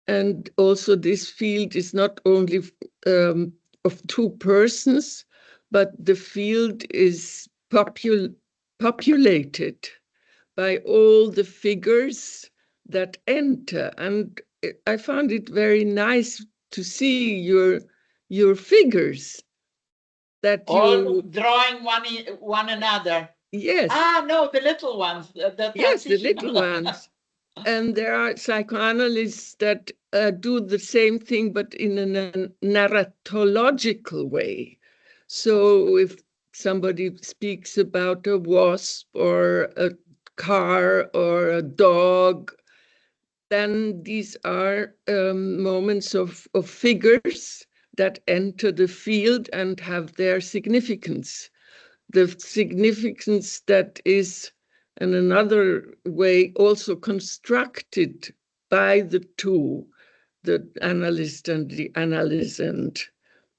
And also this field is not only of two persons, but the field is populated by all the figures that enter. And I found it very nice to see your figures that all drawing one another. Yes. Ah, no, the little ones. Yes, the little ones. And there are psychoanalysts that do the same thing, but in a narratological way. So if somebody speaks about a wasp or a car or a dog, then these are moments of figures that enter the field and have their significance. The significance that is, in another way, also constructed by the two, the analyst and the analysand.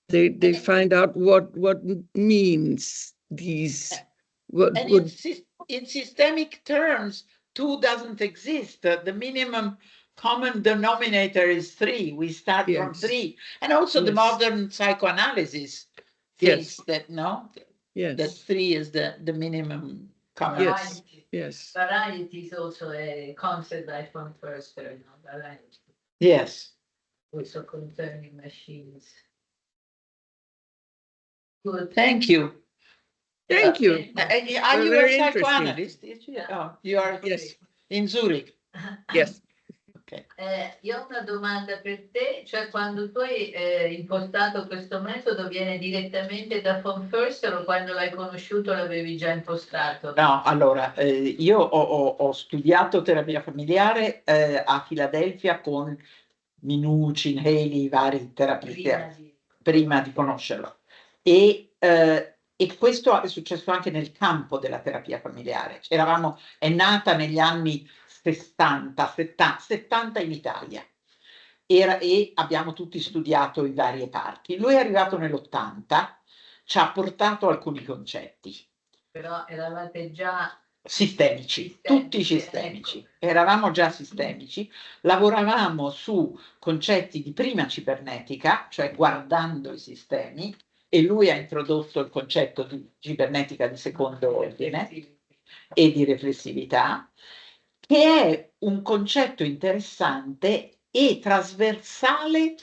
They find out what means these. In systemic terms, two doesn't exist. The minimum common denominator is 3. We start from 3. And also the modern psychoanalysis thinks that, no? That 3 is the minimum common. Yes. Variety is also a concept like von Foerster, variety. Yes. Also concerning machines. Good. Thank you. Thank you. Are you a Very interesting. psychoanalyst? Oh, you are Yes, in Zurich. yes. Okay. Io ho una domanda per te, cioè quando tu hai impostato questo metodo viene direttamente da von Foerster o quando l'hai conosciuto l'avevi già impostato? No, allora, io ho studiato terapia familiare a Filadelfia con Minuchin, Haley, i vari terapisti, prima di conoscerlo. E questo è successo anche nel campo della terapia familiare. È nata negli anni 60, 70 in Italia. E abbiamo tutti studiato in varie parti. Lui è arrivato nell'80, ci ha portato alcuni concetti. Però eravate già Sistemici, tutti sistemici, ecco. Eravamo già sistemici, lavoravamo su concetti di prima cibernetica, cioè guardando i sistemi, e lui ha introdotto il concetto di cibernetica di secondo ordine e di riflessività, che è un concetto interessante e trasversale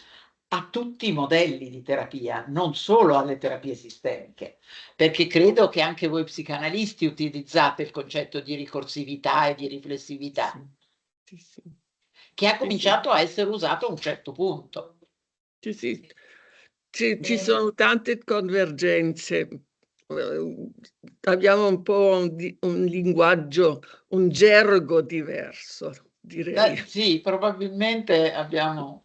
a tutti i modelli di terapia, non solo alle terapie sistemiche, perché credo che anche voi psicanalisti utilizzate il concetto di ricorsività e di riflessività, Sì. che ha cominciato a essere usato a un certo punto. Sì. Ci sono tante convergenze. Abbiamo un po' un linguaggio, un gergo diverso, direi. Sì, probabilmente abbiamo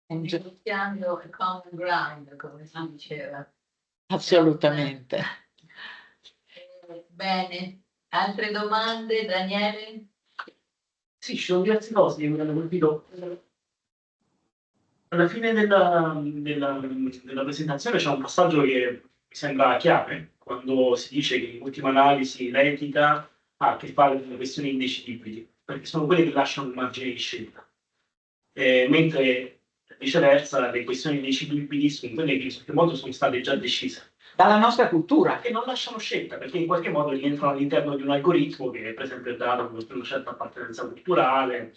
un Negoziando a common ground, come si diceva. assolutamente. Bene, altre domande, Daniele? Sì, ci sono diverse cose che mi hanno colpito. Alla fine della presentazione c'è un passaggio che mi sembra chiave, quando si dice che in ultima analisi l'etica ha a che fare con le questioni indecidibili, perché sono quelle che lasciano un margine di scelta. Mentre viceversa le questioni indecidibili sono quelle che in qualche modo sono state già decise. Dalla nostra cultura. E non lasciano scelta, perché in qualche modo rientrano all'interno di un algoritmo che per esempio è dato per una certa appartenenza culturale.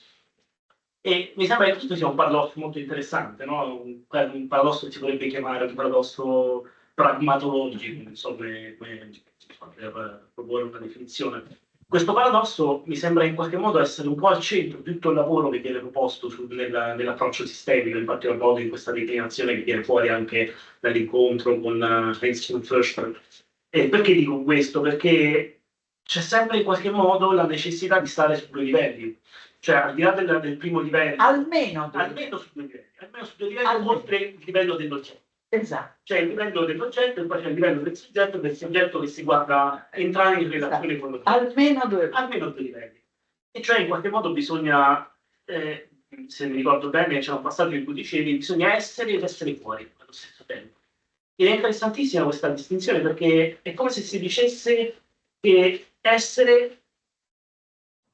E mi sembra che questo sia un paradosso molto interessante, no? Un paradosso che si potrebbe chiamare un paradosso pragmatologico, non so come per proporre una definizione. Questo paradosso mi sembra in qualche modo essere un po' al centro di tutto il lavoro che viene proposto nell'approccio sistemico, in particolar modo in questa declinazione che viene fuori anche dall'incontro con Heinz von Foerster. E perché dico questo? Perché c'è sempre in qualche modo la necessità di stare su due livelli. Cioè, al di là del primo livello, Almeno su due livelli, oltre il livello dell'oggetto. Esatto. Cioè il livello dell'oggetto e poi c'è il livello del soggetto che si guarda entrare in relazione con l'oggetto. Almeno due livelli. E cioè in qualche modo bisogna, se mi ricordo bene, c'è un passaggio in cui dicevi, bisogna essere ed essere fuori allo stesso tempo. Ed è interessantissima questa distinzione perché è come se si dicesse che essere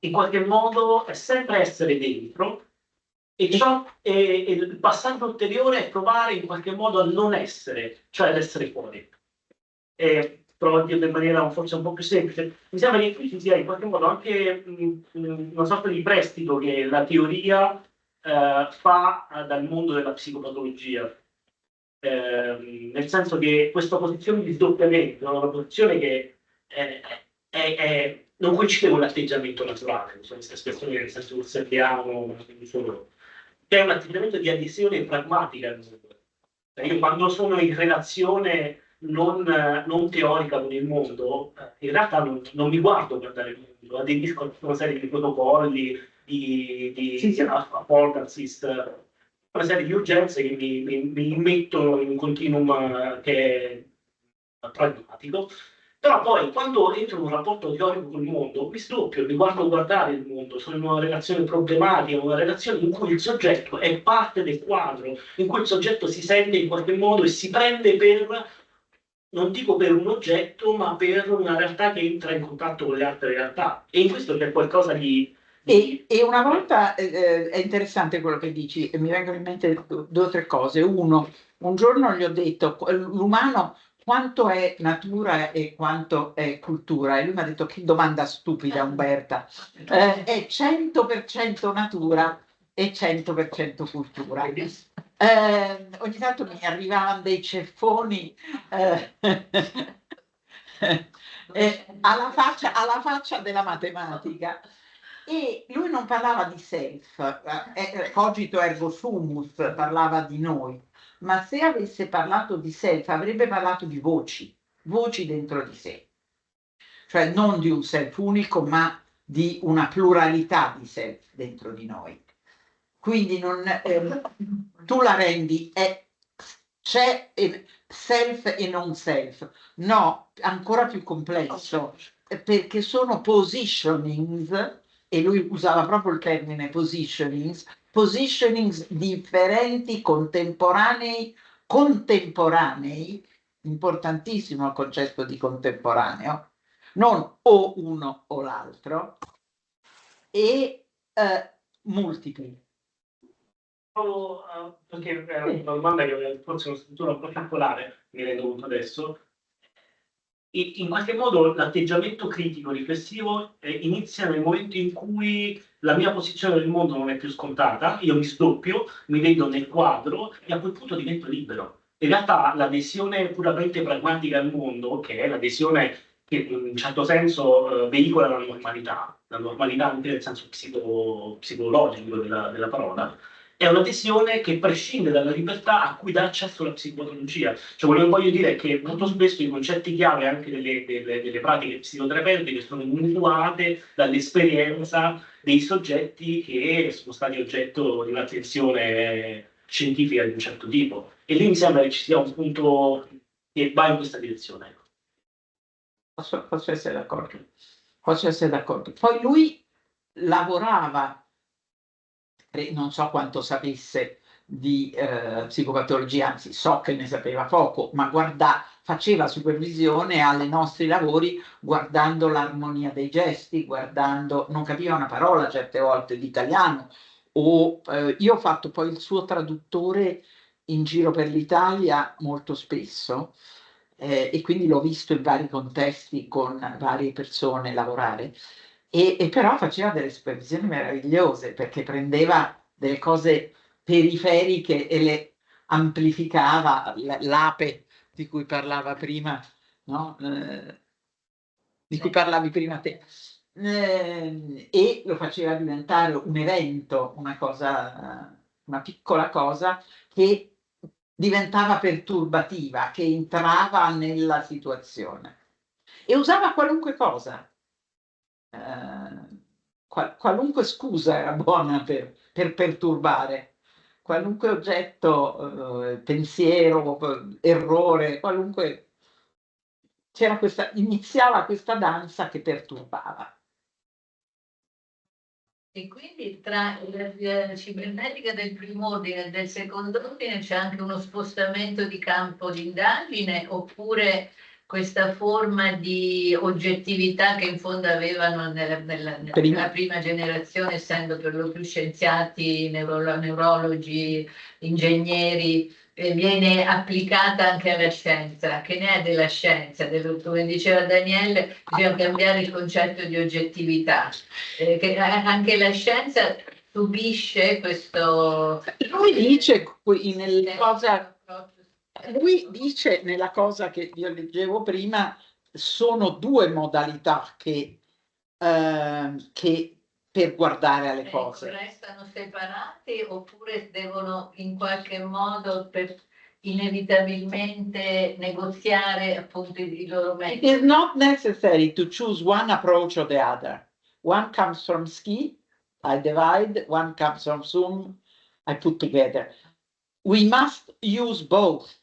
in qualche modo è sempre essere dentro e il passaggio ulteriore è provare in qualche modo a non essere, cioè ad essere fuori. Provo a dirlo in maniera forse un po' più semplice. Mi sembra che qui ci sia in qualche modo anche una sorta di prestito che la teoria fa dal mondo della psicopatologia. Nel senso che questa posizione di sdoppiamento è una posizione che non coincide con l'atteggiamento naturale, cioè questa espressione nel senso husserliano, ma non solo. È un atteggiamento di adesione pragmatica al mondo. Io quando sono in relazione non teorica con il mondo, in realtà non mi guardo guardare il mondo, aderisco una serie di protocolli, di affordance, una serie di urgenze che mi mettono in un continuum che è pragmatico. Però poi quando entro in un rapporto teorico con il mondo, mi sdoppio, mi guardo guardare il mondo, sono in una relazione problematica, una relazione in cui il soggetto è parte del quadro, in cui il soggetto si sente in qualche modo e si prende per, non dico per un oggetto, ma per una realtà che entra in contatto con le altre realtà. E in questo c'è qualcosa di... E una volta è interessante quello che dici, mi vengono in mente due o tre cose. Uno, un giorno gli ho detto, l'umano quanto è natura e quanto è cultura? E lui mi ha detto, che domanda stupida, Umberta. È 100% natura e 100% cultura. Ogni tanto mi arrivavano dei ceffoni alla faccia della matematica. E lui non parlava di self, cogito ergo sumus, parlava di noi, ma se avesse parlato di self avrebbe parlato di voci dentro di sé, cioè non di un self unico, ma di una pluralità di self dentro di noi. Quindi tu la rendi, c'è self e non self, no, ancora più complesso, perché sono positionings, e lui usava proprio il termine positionings differenti, contemporanei, importantissimo il concetto di contemporaneo, non o uno o l'altro, e multipli. Perché è una domanda che aveva forse una struttura un po' particolare, mi rendo conto adesso. In qualche modo l'atteggiamento critico riflessivo inizia nel momento in cui la mia posizione nel mondo non è più scontata, io mi sdoppio, mi vedo nel quadro e a quel punto divento libero. In realtà l'adesione puramente pragmatica al mondo, che è l'adesione che in un certo senso veicola la normalità anche nel senso psicologico della parola, è un'adesione che prescinde dalla libertà a cui dà accesso la psicopatologia. Cioè, quello che voglio dire è che molto spesso i concetti chiave anche delle pratiche psicoterapeutiche sono mutuate dall'esperienza dei soggetti che sono stati oggetto di un'attenzione scientifica di un certo tipo. E lì mi sembra che ci sia un punto che va in questa direzione. Posso essere d'accordo. Poi lui lavorava, non so quanto sapesse di psicopatologia, anzi so che ne sapeva poco, ma faceva supervisione ai nostri lavori guardando l'armonia dei gesti, non capiva una parola certe volte di italiano, io ho fatto poi il suo traduttore in giro per l'Italia molto spesso, e quindi l'ho visto in vari contesti con varie persone lavorare. E però faceva delle supervisioni meravigliose perché prendeva delle cose periferiche e le amplificava, l'ape di cui parlava prima, no? Di cui parlavi prima te. E lo faceva diventare un evento, una piccola cosa che diventava perturbativa, che entrava nella situazione e usava qualunque cosa. Qualunque scusa era buona per perturbare, qualunque oggetto, pensiero, errore, iniziava questa danza che perturbava. E quindi tra la cibernetica del primo ordine e del secondo ordine c'è anche uno spostamento di campo di indagine, oppure questa forma di oggettività che in fondo avevano nella prima generazione, essendo per lo più scienziati, neurologi, ingegneri, viene applicata anche alla scienza. Che ne è della scienza? Come diceva Daniele, bisogna cambiare il concetto di oggettività. Che anche la scienza subisce questo. Lui dice nella cosa che io leggevo prima, sono due modalità che per guardare alle cose. Restano separati oppure devono in qualche modo inevitabilmente negoziare appunto i loro metodi? It is not necessary to choose one approach or the other. One comes from ski, I divide, one comes from swim, I put together. We must use both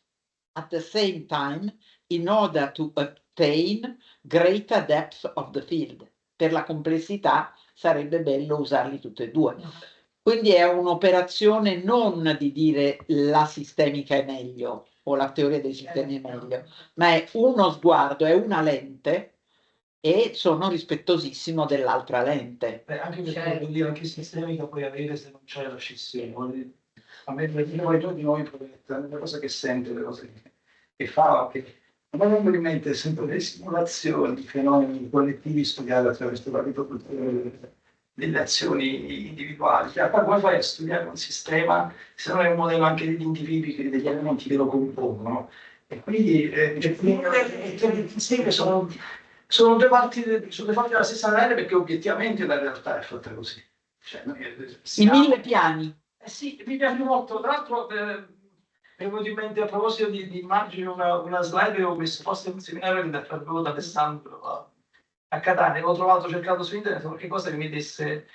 at the same time in order to obtain greater depth of the field. Per la complessità sarebbe bello usarli tutti e due. Quindi è un'operazione non di dire la sistemica è meglio o la teoria dei sistemi è meglio, ma è uno sguardo, è una lente e sono rispettosissimo dell'altra lente. Anche perché vuol dire anche sistemica puoi avere se non c'è la scissione. A me di noi proietta le cose che sente, le cose che fa, che probabilmente sempre le simulazioni, i fenomeni collettivi studiati attraverso la riproduzione delle azioni individuali. Cioè, come fai a studiare un sistema se non è un modello anche degli individui, degli elementi che lo compongono? E quindi sono due parti della stessa medaglia, perché obiettivamente la realtà è fatta così. Cioè, I 1000 piani. sì, mi piace molto. Tra l'altro, mi è venuto in mente, a proposito di immagini, una slide che avevo messo posto in un seminario che avevo da Alessandro a Catania. Avevo trovato, cercato su internet qualche cosa che mi desse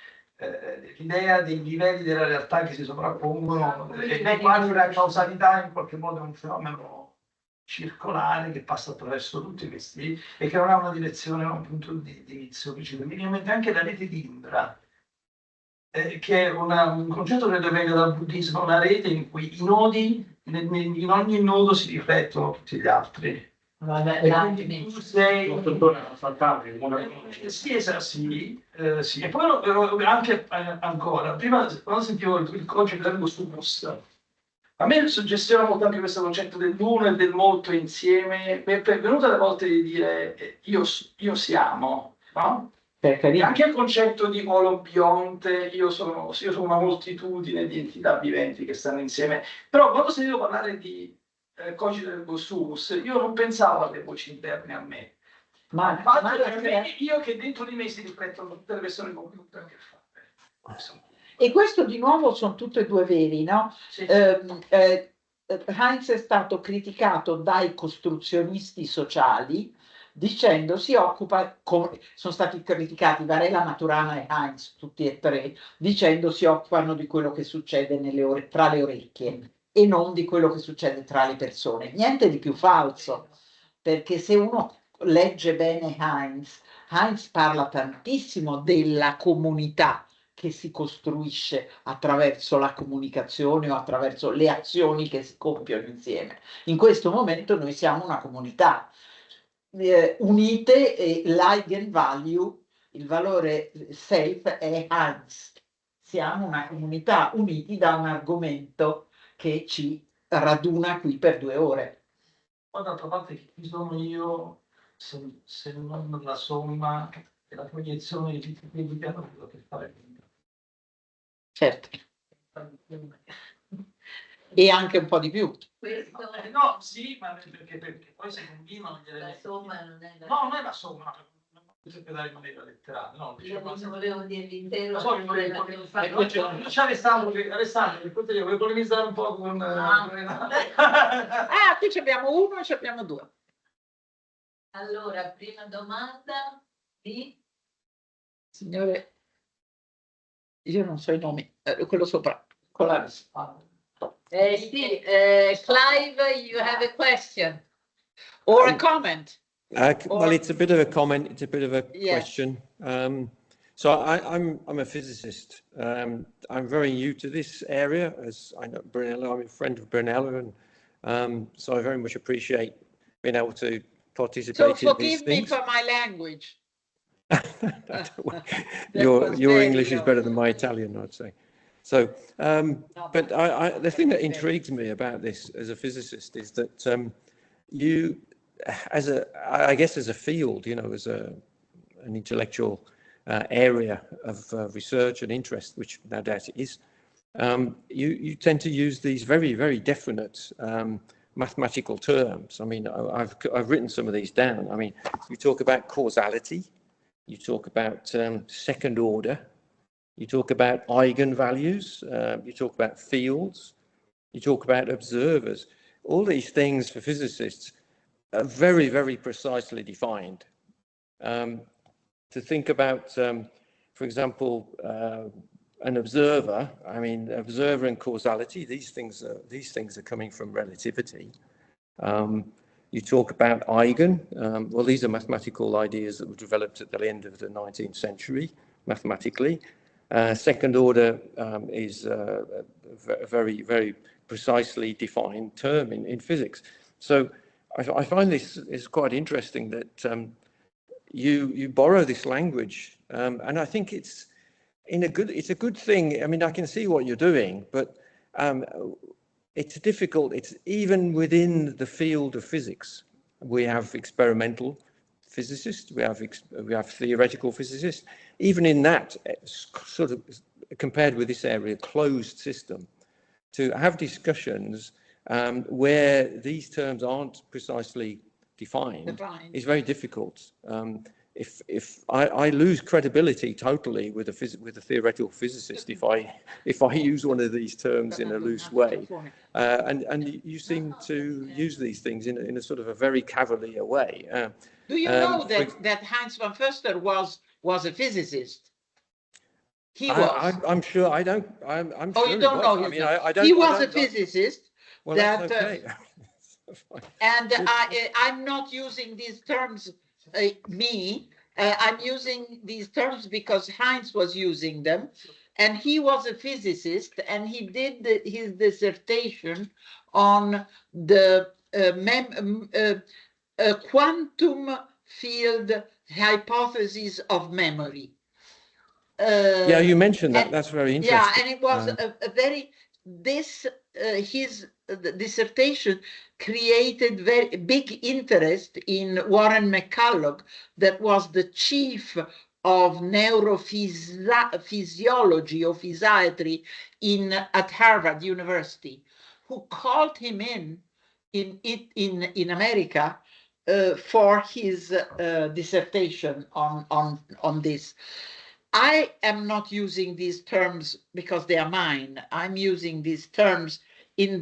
l'idea dei livelli della realtà che si sovrappongono, e nei quali la causalità in qualche modo è un fenomeno circolare che passa attraverso tutti questi e che non ha una direzione, un punto di inizio preciso. Mi viene in mente anche la rete di Indra, che è un concetto che venga dal buddismo, una rete in cui i nodi, in ogni nodo si riflettono tutti gli altri. E quindi tu sei sì, sì. E poi anche ancora, prima quando sentivo il concetto dell'ergo sumus, a me suggestiona molto anche questo concetto dell'uno e del molto insieme. Mi è venuta alle volte di dire io siamo, no? E anche il concetto di olombionte, io sono una moltitudine di entità viventi che stanno insieme. Però quando ho sentito parlare di cogito ergo sumus, io non pensavo alle voci interne a me, ma al fatto che io che dentro di me si riflettono tutte le persone con cui ho a che fare. E questo di nuovo sono tutte e due veri, no? Sì. Heinz è stato criticato dai costruzionisti sociali dicendo si occupa, sono stati criticati Varela, Maturana e Heinz, tutti e tre, dicendo si occupano di quello che succede tra le orecchie e non di quello che succede tra le persone. Niente di più falso, perché se uno legge bene Heinz parla tantissimo della comunità che si costruisce attraverso la comunicazione o attraverso le azioni che si compiono insieme. In questo momento noi siamo una comunità unite, e l'eigenvalue, il valore self, è Heinz. Siamo una comunità uniti da un argomento che ci raduna qui per 2 ore. Poi d'altra parte chi sono io se non la somma e la proiezione di tutti quelli che hanno avuto a che fare con me. Certo. E anche un po' di più. No, sì, ma perché poi si combinano gli elementi. La somma non è la No, non è la somma, non potrebbe dare in maniera letterale, no? Io non volevo dire l'intero. Lo so che volevo c'è Alessandro, che volevo polemizzare un po' con Qui abbiamo uno e abbiamo 2. Allora, prima domanda di Signore, io non so i nomi, quello sopra, con la risposta. sì, Clive, you have a question. Or a comment. Well, it's a bit of a comment. It's a bit of a Yes. question. So I'm a physicist. I'm very new to this area, as I know Brunello. I'm a friend of Brunello, and so I very much appreciate being able to participate So in these forgive me things. for my language. Your English is better than my Italian, I'd say. So, but the thing that intrigues me about this as a physicist is that you, as a field, as an intellectual area of research and interest, which no doubt it is, you tend to use these very, very definite mathematical terms. I mean, I've written some of these down. I mean, you talk about causality, you talk about second order, you talk about eigenvalues, you talk about fields, you talk about observers. All these things for physicists are very, very precisely defined. To think about, for example, an observer, I mean, observer and causality, these things are coming from relativity. You talk about eigen, well, these are mathematical ideas that were developed at the end of the 19th century, mathematically. Second order is a very, very precisely defined term in physics. So I find this is quite interesting that you borrow this language, and I think it's a good thing. I mean, I can see what you're doing, but it's difficult. It's even within the field of physics. We have experimental physicists, we have theoretical physicists. Even in that sort of, compared with this area, closed system, to have discussions where these terms aren't precisely defined is very difficult. If I lose credibility totally with a theoretical physicist if I use one of these terms in a loose way, and you seem to use these things in a sort of a very cavalier way. Do you know that Heinz von Foerster was a physicist? He was. I'm sure. I don't. I'm sure. You don't know. I mean, I don't. He was a physicist. Well, that's okay. And I'm not using these terms. I'm using these terms because Heinz was using them, and he was a physicist, and he did his dissertation on the quantum field hypothesis of memory. Yeah, you mentioned that. That's very interesting. Yeah, and it was a very his dissertation created very big interest in Warren McCulloch, that was the chief of neurophysiology or physiatry at Harvard University, who called him in America for his dissertation on this. I am not using these terms because they are mine. I'm using these terms in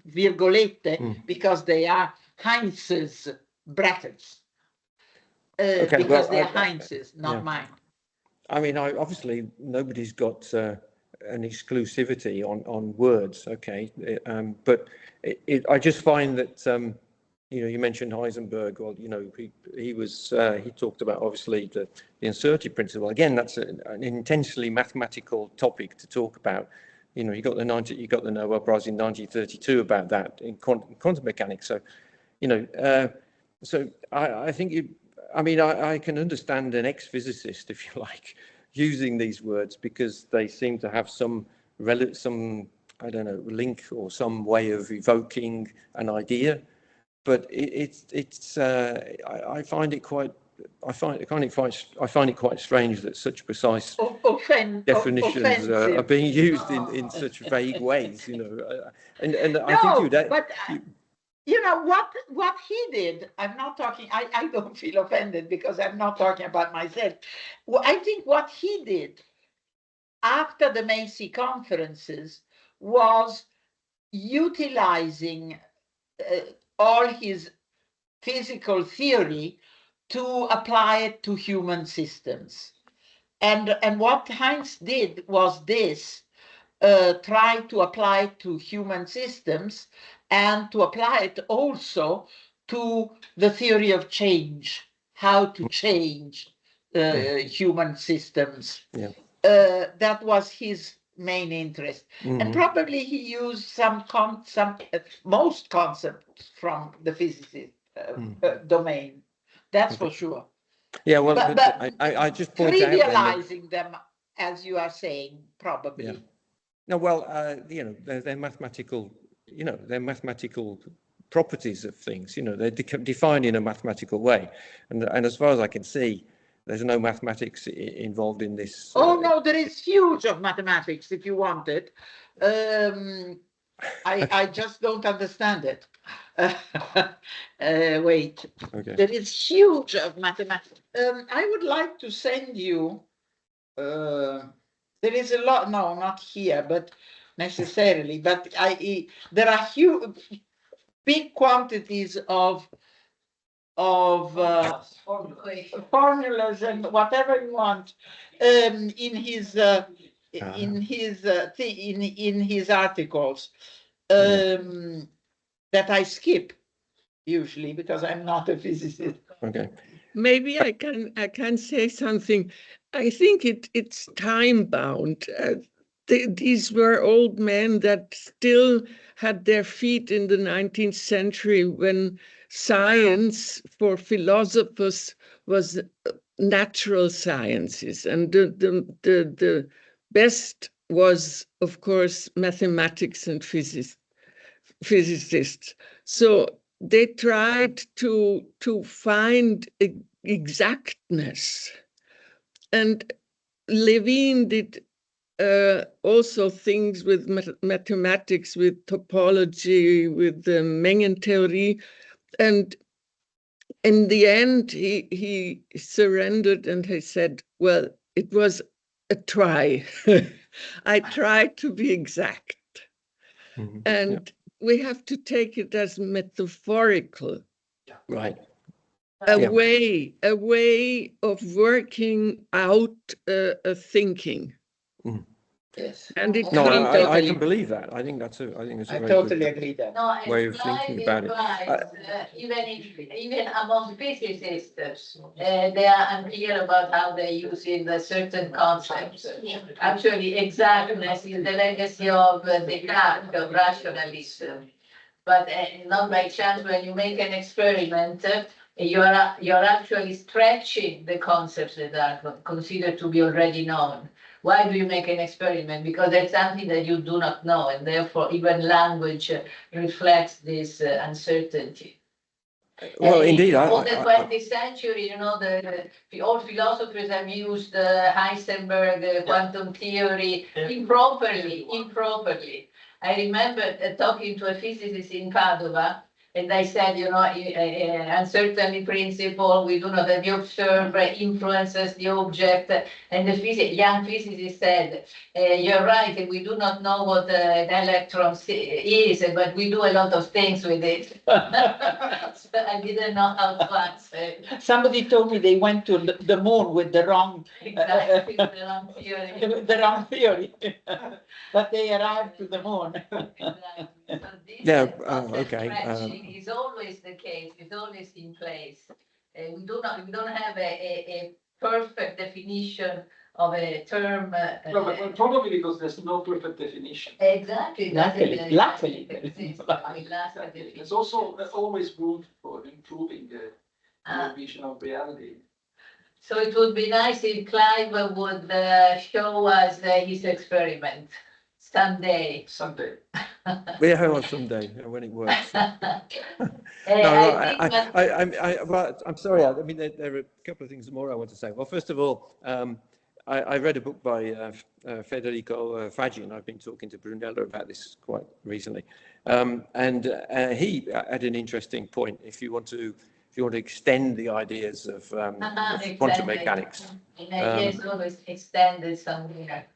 virgolette because they are Heinz's brackets. Because they are Heinz's, not mine. I mean, obviously nobody's got an exclusivity on words, okay? But I just find that you mentioned Heisenberg. Well, he talked about obviously the uncertainty principle. Again, that's an intensely mathematical topic to talk about. You got the Nobel Prize in 1932 about that in quantum mechanics. So, so I think I can understand an ex-physicist, if you like, using these words because they seem to have some I don't know, link or some way of evoking an idea. But I find it quite strange that such precise definitions are being used in such vague ways, And I think what he did. I'm not talking. I don't feel offended because I'm not talking about myself. Well, I think what he did after the Macy conferences was utilizing all his physical theory to apply it to human systems. And what Heinz did was try to apply it to human systems and to apply it also to the theory of change, how to change human systems. Yeah. That was his main interest. And probably he used most concepts from the physicist domain. That's for sure. Yeah, well, but I just point out trivializing them, as you are saying, probably. Yeah. No, well, they're mathematical. They're mathematical properties of things. They're defined in a mathematical way, and as far as I can see, there's no mathematics involved in this. Oh no, there is huge of mathematics if you want it. I just don't understand it. Wait. Okay. There is huge of mathematics. I would like to send you. There is a lot. No, not here, but necessarily. But there are huge, big quantities of formulas and whatever you want in his articles that I skip usually because I'm not a physicist. Okay. Maybe I can say something. I think it's time bound. These were old men that still had their feet in the 19th century when science for philosophers was natural sciences, and the best was, of course, mathematics and physicists. So they tried to find exactness, and Levine did also things with mathematics, with topology, with the Mengentheorie. And in the end, he surrendered and he said, well, it was a try. I tried to be exact. Mhm. And we have to take it as metaphorical. Right. A way of working out a thinking. Mm. Yes. And it No, can't I can believe that. I think that's a I very totally good agree that. No, way and of thinking my about it. advice, even among physicists, they are unclear about how they use in the certain concepts. Actually, exactness is the legacy of Descartes, of rationalism. But not by chance, when you make an experiment, you're actually stretching the concepts that are considered to be already known. Why do you make an experiment? Because there's something that you do not know, and therefore even language reflects this uncertainty. Well, And indeed, in all the 20th century, you know, all philosophers have used Heisenberg quantum theory improperly. I remember talking to a physicist in Padova, and I said, you know, uncertainty principle, we do not have the observer influences the object, and the young physicist said, you're right, and we do not know what an electron is, but we do a lot of things with it. So I didn't know how to answer. Somebody told me they went to the moon with the wrong, Exactly, the wrong theory. with the wrong theory, but they arrived to the moon. Exactly. So this Yeah, concept okay, stretching is always the case, it's always in place. We don't have a perfect definition of a term. No, but probably because there's no perfect definition. Exactly. Luckily. There's also always room for improving the vision of reality. So it would be nice if Clive would show us his experiment someday. Someday. Yeah, someday when it works. Well, I'm sorry. I mean, there are a couple of things more I want to say. Well, first of all, I read a book by Federico Fagin. I've been talking to Brunello about this quite recently, and he had an interesting point. If you want to extend the ideas of quantum mechanics, Yes, always extended somewhere.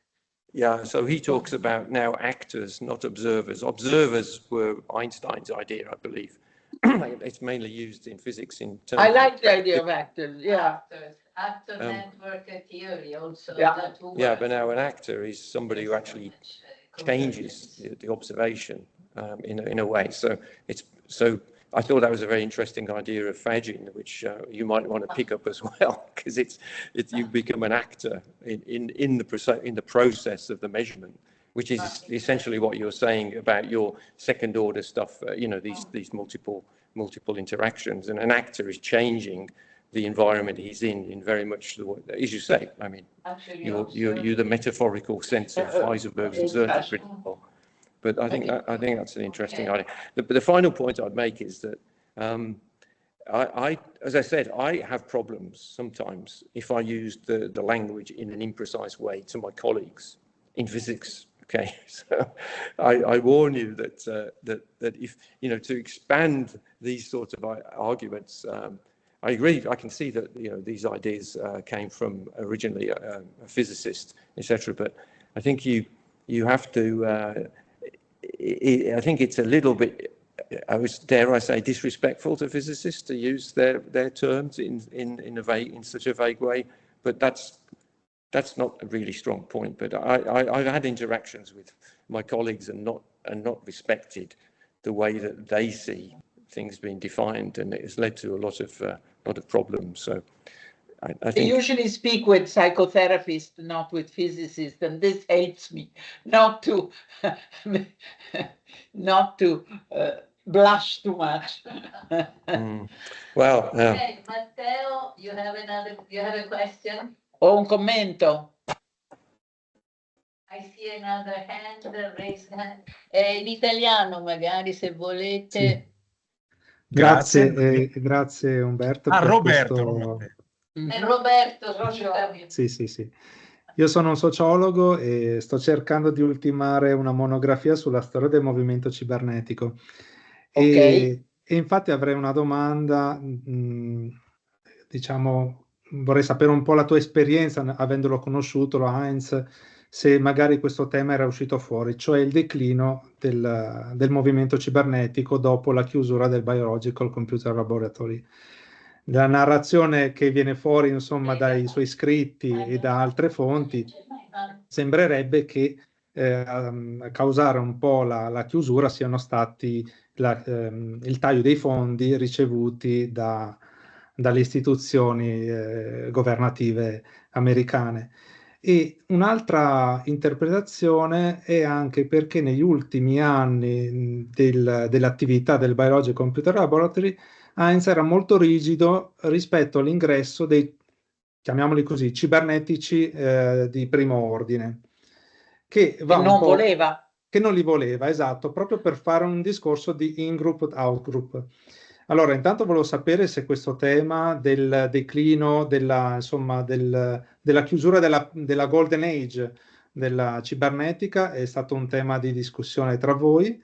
yeah, so he talks about now actors, not observers. Observers were Einstein's idea, I believe. It's mainly used in physics in terms I like the idea of actors, yeah. Actor network theory also. Yeah. Yeah, but now an actor is somebody who actually changes the observation in a way. So I thought that was a very interesting idea of Fagin, which you might want to pick up as well, because you become an actor in the process of the measurement, which is essentially what you're saying about your second order stuff. These multiple interactions, and an actor is changing the environment he's in very much the way, as you say. I mean, you're the metaphorical sense of Heisenberg's uncertainty principle. But I think that's an interesting idea. But the final point I'd make is that as I said, I have problems sometimes if I use the language in an imprecise way to my colleagues in physics. Okay, so I warn you that if to expand these sorts of arguments. I agree. I can see that these ideas came from originally a physicist, etc. But I think you have to. I think it's a little bit. Dare I say, disrespectful to physicists to use their terms in such a vague way. But that's not a really strong point. But I've had interactions with my colleagues and not respected the way that they see things being defined, and it has led to a lot of problems. So I think usually speak with psychotherapists, not with physicists, and this helps me not to blush too much. Well, Okay, Matteo, you have a question? O un commento? I see another hand, raised hand. In italiano magari, se volete. Grazie, grazie Umberto per Roberto, questo... Roberto. Roberto, Sì. Io sono un sociologo e sto cercando di ultimare una monografia sulla storia del movimento cibernetico. Ok. E infatti avrei una domanda, diciamo, vorrei sapere un po' la tua esperienza, avendolo conosciuto, lo Heinz, se magari questo tema era uscito fuori, cioè il declino del movimento cibernetico dopo la chiusura del Biological Computer Laboratory. La narrazione che viene fuori, insomma, dai suoi scritti e da altre fonti, sembrerebbe che a causare un po' la chiusura siano stati il taglio dei fondi ricevuti dalle istituzioni governative americane. E un'altra interpretazione è anche perché negli ultimi anni dell'attività del Biological Computer Laboratory, Heinz era molto rigido rispetto all'ingresso dei, chiamiamoli così, cibernetici di primo ordine, che va un non po', voleva. che non li voleva, esatto, proprio per fare un discorso di in-group, out-group. Allora, intanto volevo sapere se questo tema del declino, insomma, della chiusura della Golden Age della cibernetica è stato un tema di discussione tra voi.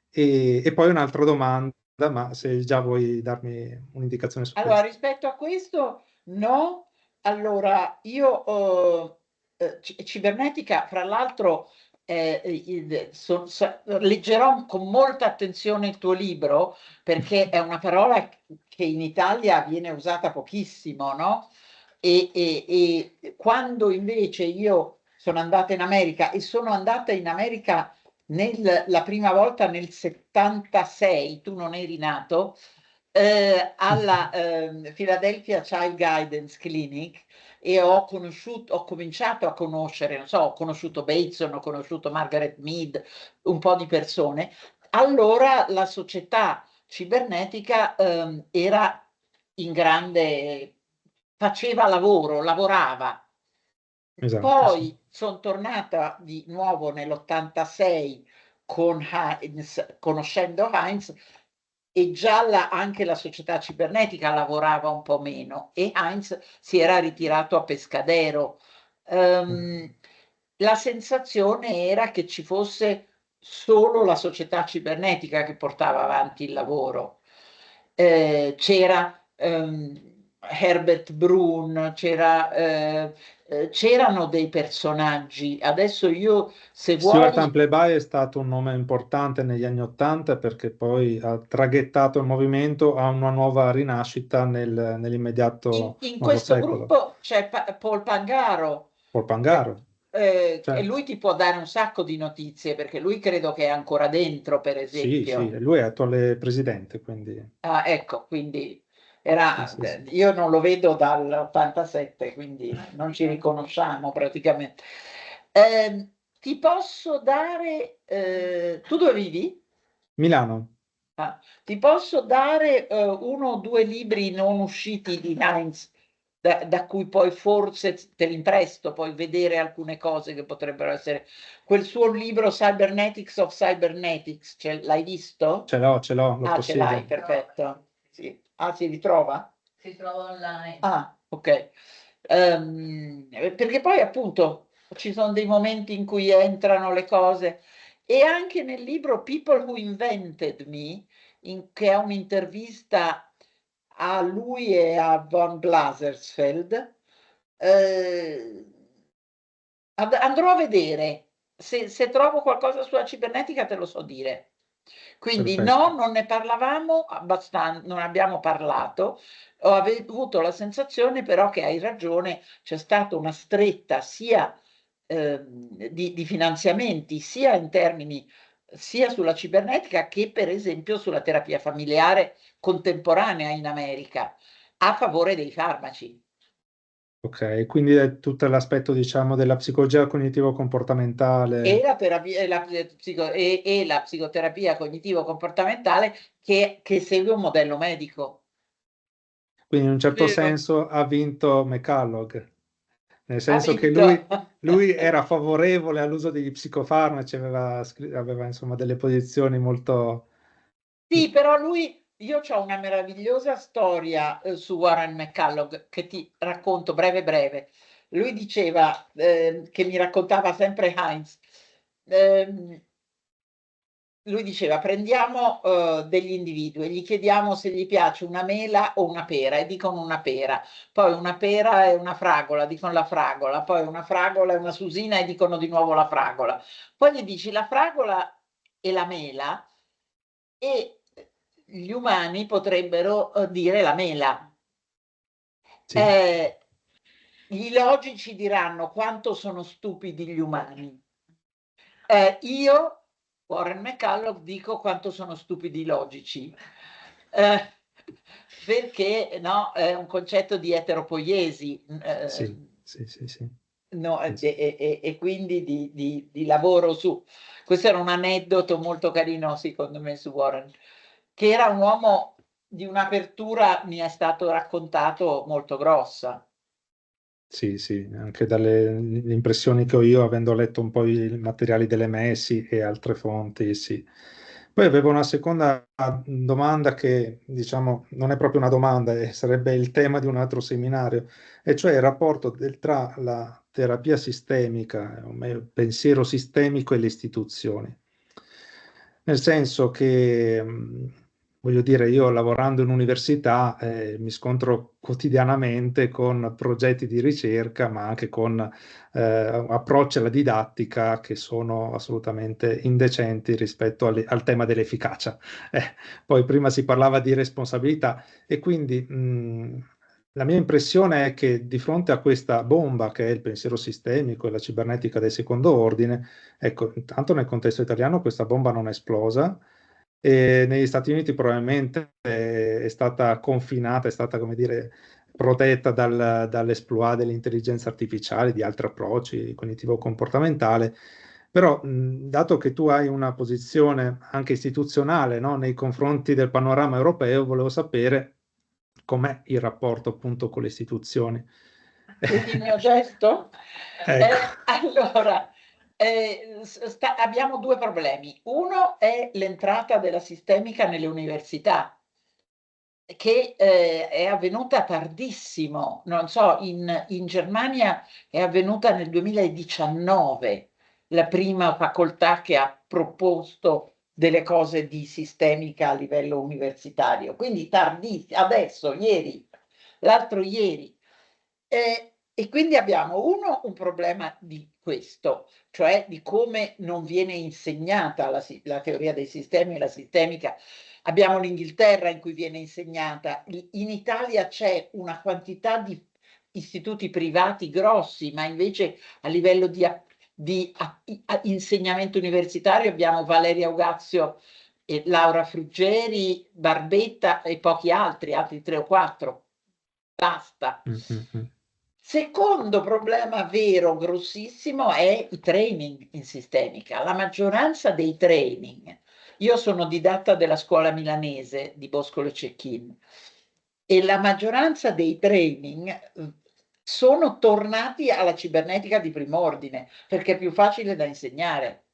E poi un'altra domanda, ma se già vuoi darmi un'indicazione su Allora, questo. rispetto a questo, no. Allora, io cibernetica, fra l'altro, leggerò con molta attenzione il tuo libro, perché è una parola che in Italia viene usata pochissimo, no? E quando invece io sono andata in America, e sono andata in America la prima volta nel 76, tu non eri nato, alla Philadelphia Child Guidance Clinic, e ho cominciato a conoscere, non so, ho conosciuto Bateson, ho conosciuto Margaret Mead, un po' di persone. Allora la società cibernetica era in grande, faceva lavoro, lavorava. Esatto, Poi sì. sono tornata di nuovo nell'86 con Heinz, conoscendo Heinz, e già anche la società cibernetica lavorava un po' meno e Heinz si era ritirato a Pescadero. La sensazione era che ci fosse solo la società cibernetica che portava avanti il lavoro. C'era Herbert Brun, c'erano dei personaggi. Adesso io, se Stuart vuoi, Ampleby è stato un nome importante negli anni '80 perché poi ha traghettato il movimento a una nuova rinascita nell'immediato in nuovo questo secolo. gruppo c'è Paul Pangaro, Paul Pangaro, e certo. lui ti può dare un sacco di notizie, perché lui credo che è ancora dentro, per Sì, sì, esempio. lui è attuale presidente, quindi Ah, ecco, quindi sì, sì, sì. io non lo vedo dall'87, quindi non ci riconosciamo praticamente. Ti posso dare, tu dove vivi? Milano, Ah, ti posso dare uno o due libri non usciti di Heinz, da cui poi forse te li impresto, puoi vedere alcune cose che potrebbero essere. Quel suo libro Cybernetics of Cybernetics, l'hai visto? ce l'ho, lo Ah, ce l'hai, possiedo. perfetto. Sì. Ah, si ritrova? Si trova online. Ah, ok. Perché poi appunto ci sono dei momenti in cui entrano le cose, e anche nel libro People Who Invented Me, che è un'intervista a lui e a von Glasersfeld, eh, andrò a vedere se trovo qualcosa sulla cibernetica, te lo so dire. Quindi no, Perfetto. non ne parlavamo abbastanza, non abbiamo parlato. Ho avuto la sensazione però che hai ragione, c'è stata una stretta sia di finanziamenti, sia in termini sia sulla cibernetica che per esempio sulla terapia familiare contemporanea in America, a favore dei farmaci. Ok, quindi è tutto l'aspetto, diciamo, della psicologia E cognitivo-comportamentale, la psicoterapia cognitivo-comportamentale che segue un modello medico. quindi in un certo Vero. senso ha vinto McCulloch, nel Ha senso che vinto. lui era favorevole all'uso degli psicofarmaci, aveva insomma delle posizioni molto... Sì, però io ho una meravigliosa storia su Warren McCulloch che ti racconto breve breve. lui diceva, che mi raccontava sempre Heinz, lui diceva prendiamo degli individui e gli chiediamo se gli piace una mela o una pera e dicono una pera, poi una pera e una fragola, dicono la fragola, poi una fragola e una susina e dicono di nuovo la fragola, poi gli dici la fragola e la mela e gli umani potrebbero dire la mela. Sì. Gli logici diranno quanto sono stupidi gli umani. Io, Warren McCulloch, dico quanto sono stupidi i logici. Perché no, è un concetto di eteropoiesi. Sì, sì, sì, sì. No, Sì. e quindi di lavoro su. Questo era un aneddoto molto carino, secondo me, su Warren, che era un uomo di un'apertura, mi è stato raccontato, molto grossa. Sì, sì, anche dalle impressioni che ho io, avendo letto un po' i materiali delle Messi e altre fonti, sì. Poi avevo una seconda domanda che, diciamo, non è proprio una domanda, sarebbe il tema di un altro seminario, e cioè il rapporto tra la terapia sistemica, o meglio, il pensiero sistemico e le istituzioni. Nel senso che, voglio dire, io lavorando in università mi scontro quotidianamente con progetti di ricerca, ma anche con approcci alla didattica che sono assolutamente indecenti rispetto al tema dell'efficacia. Poi prima si parlava di responsabilità e quindi la mia impressione è che di fronte a questa bomba che è il pensiero sistemico e la cibernetica del secondo ordine, ecco, intanto nel contesto italiano questa bomba non è esplosa e negli Stati Uniti probabilmente è stata confinata, è stata, come dire, protetta dall'esploit dell'intelligenza artificiale, di altri approcci cognitivo-comportamentale. Però, dato che tu hai una posizione anche istituzionale, no, nei confronti del panorama europeo, volevo sapere com'è il rapporto appunto con le istituzioni. Vedi il mio gesto? Ecco. Allora, abbiamo due problemi. Uno è l'entrata della sistemica nelle università, che è avvenuta tardissimo. Non so, in Germania è avvenuta nel 2019, la prima facoltà che ha proposto delle cose di sistemica a livello universitario. Quindi tardissimo, adesso, ieri, l'altro ieri. E quindi abbiamo un problema di questo, cioè di come non viene insegnata la teoria dei sistemi e la sistemica. Abbiamo l'Inghilterra in cui viene insegnata, in Italia c'è una quantità di istituti privati grossi, ma invece a livello di insegnamento universitario abbiamo Valeria Ugazio, e Laura Fruggeri, Barbetta e pochi altri 3 o 4. Basta. Secondo problema vero, grossissimo, è i training in sistemica. La maggioranza dei training, io sono didatta della scuola milanese di Boscolo e Cecchin, e la maggioranza dei training sono tornati alla cibernetica di prim'ordine, perché è più facile da insegnare.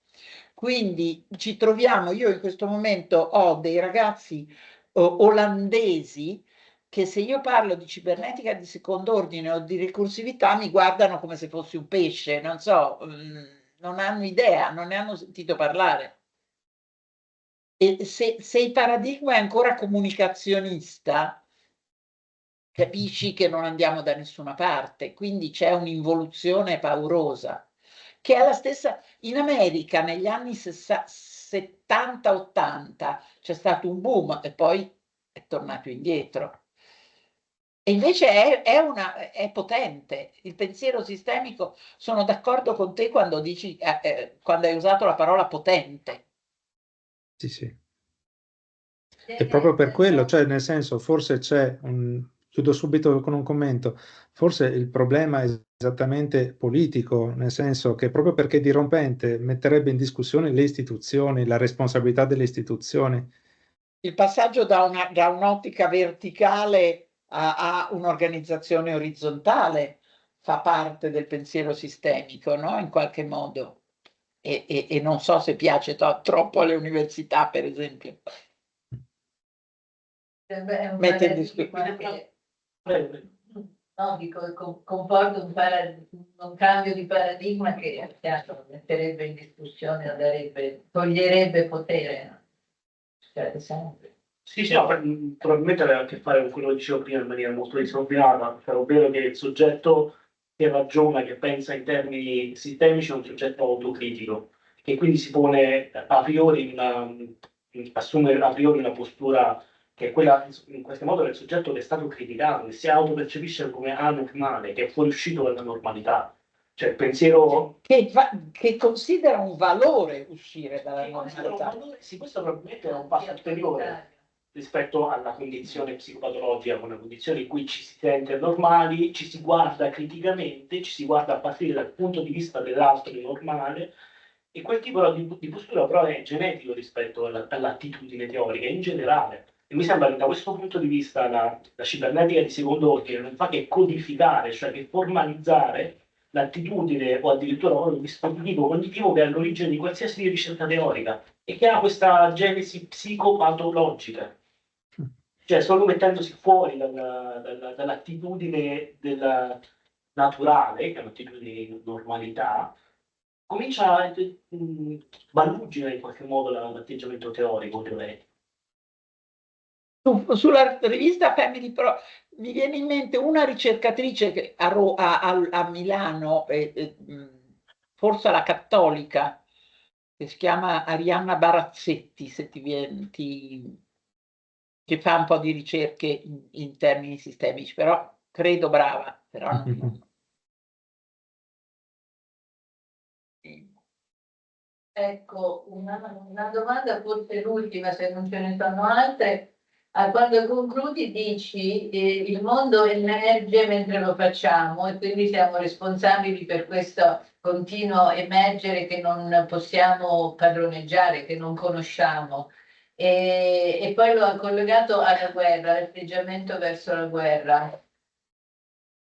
Quindi ci troviamo, io in questo momento ho dei ragazzi olandesi che se io parlo di cibernetica di secondo ordine o di ricursività mi guardano come se fossi un pesce, non so, non hanno idea, non ne hanno sentito parlare. E se il paradigma è ancora comunicazionista, capisci che non andiamo da nessuna parte, quindi c'è un'involuzione paurosa, che è la stessa in America negli anni 70-80 c'è stato un boom e poi è tornato indietro. E invece è potente. Il pensiero sistemico, sono d'accordo con te quando dici, quando hai usato la parola potente. Sì, sì. E proprio per quello, cioè nel senso, forse chiudo subito con un commento, forse il problema è esattamente politico, nel senso che proprio perché è dirompente metterebbe in discussione le istituzioni, la responsabilità delle istituzioni. Il passaggio da un'ottica verticale a un'organizzazione orizzontale fa parte del pensiero sistemico, no? In qualche modo. E non so se piace troppo alle università, per esempio. Mette in discussione. No, dico, comporta un cambio di paradigma che chiaro, metterebbe in discussione, toglierebbe potere, no? Cioè, sempre. Sì, sì, no, probabilmente aveva a che fare con quello che dicevo prima in maniera molto disordinata, cioè, ovvero che il soggetto che ragiona, che pensa in termini sistemici è un soggetto autocritico, che quindi si pone a priori assume a priori una postura che è quella, in questo modo, del soggetto che è stato criticato, che si autopercepisce come anormale, che è fuoriuscito dalla normalità. Cioè il pensiero che considera un valore uscire dalla che considera un normalità. valore, sì, questo probabilmente è un passo ulteriore rispetto alla condizione psicopatologica, una condizione in cui ci si sente normali, ci si guarda criticamente, ci si guarda a partire dal punto di vista dell'altro normale, e quel tipo di postura però è genetico rispetto all'attitudine teorica in generale. E mi sembra che da questo punto di vista la cibernetica di secondo ordine non fa che codificare, cioè che formalizzare l'attitudine o addirittura un dispositivo cognitivo che è all'origine di qualsiasi ricerca teorica e che ha questa genesi psicopatologica. Cioè, solo mettendosi fuori dall'attitudine naturale, che è un'attitudine di normalità, comincia a balugina in qualche modo l'atteggiamento teorico, teoretico. Sulla rivista Family Pro mi viene in mente una ricercatrice che a Milano, forse alla Cattolica, che si chiama Arianna Barazzetti, se ti viene, che fa un po' di ricerche in termini sistemici, però credo brava, però non. Ecco, una domanda, forse l'ultima, se non ce ne sono altre. Quando concludi dici il mondo emerge mentre lo facciamo e quindi siamo responsabili per questo continuo emergere che non possiamo padroneggiare, che non conosciamo. E poi lo ha collegato alla guerra, l'atteggiamento verso la guerra.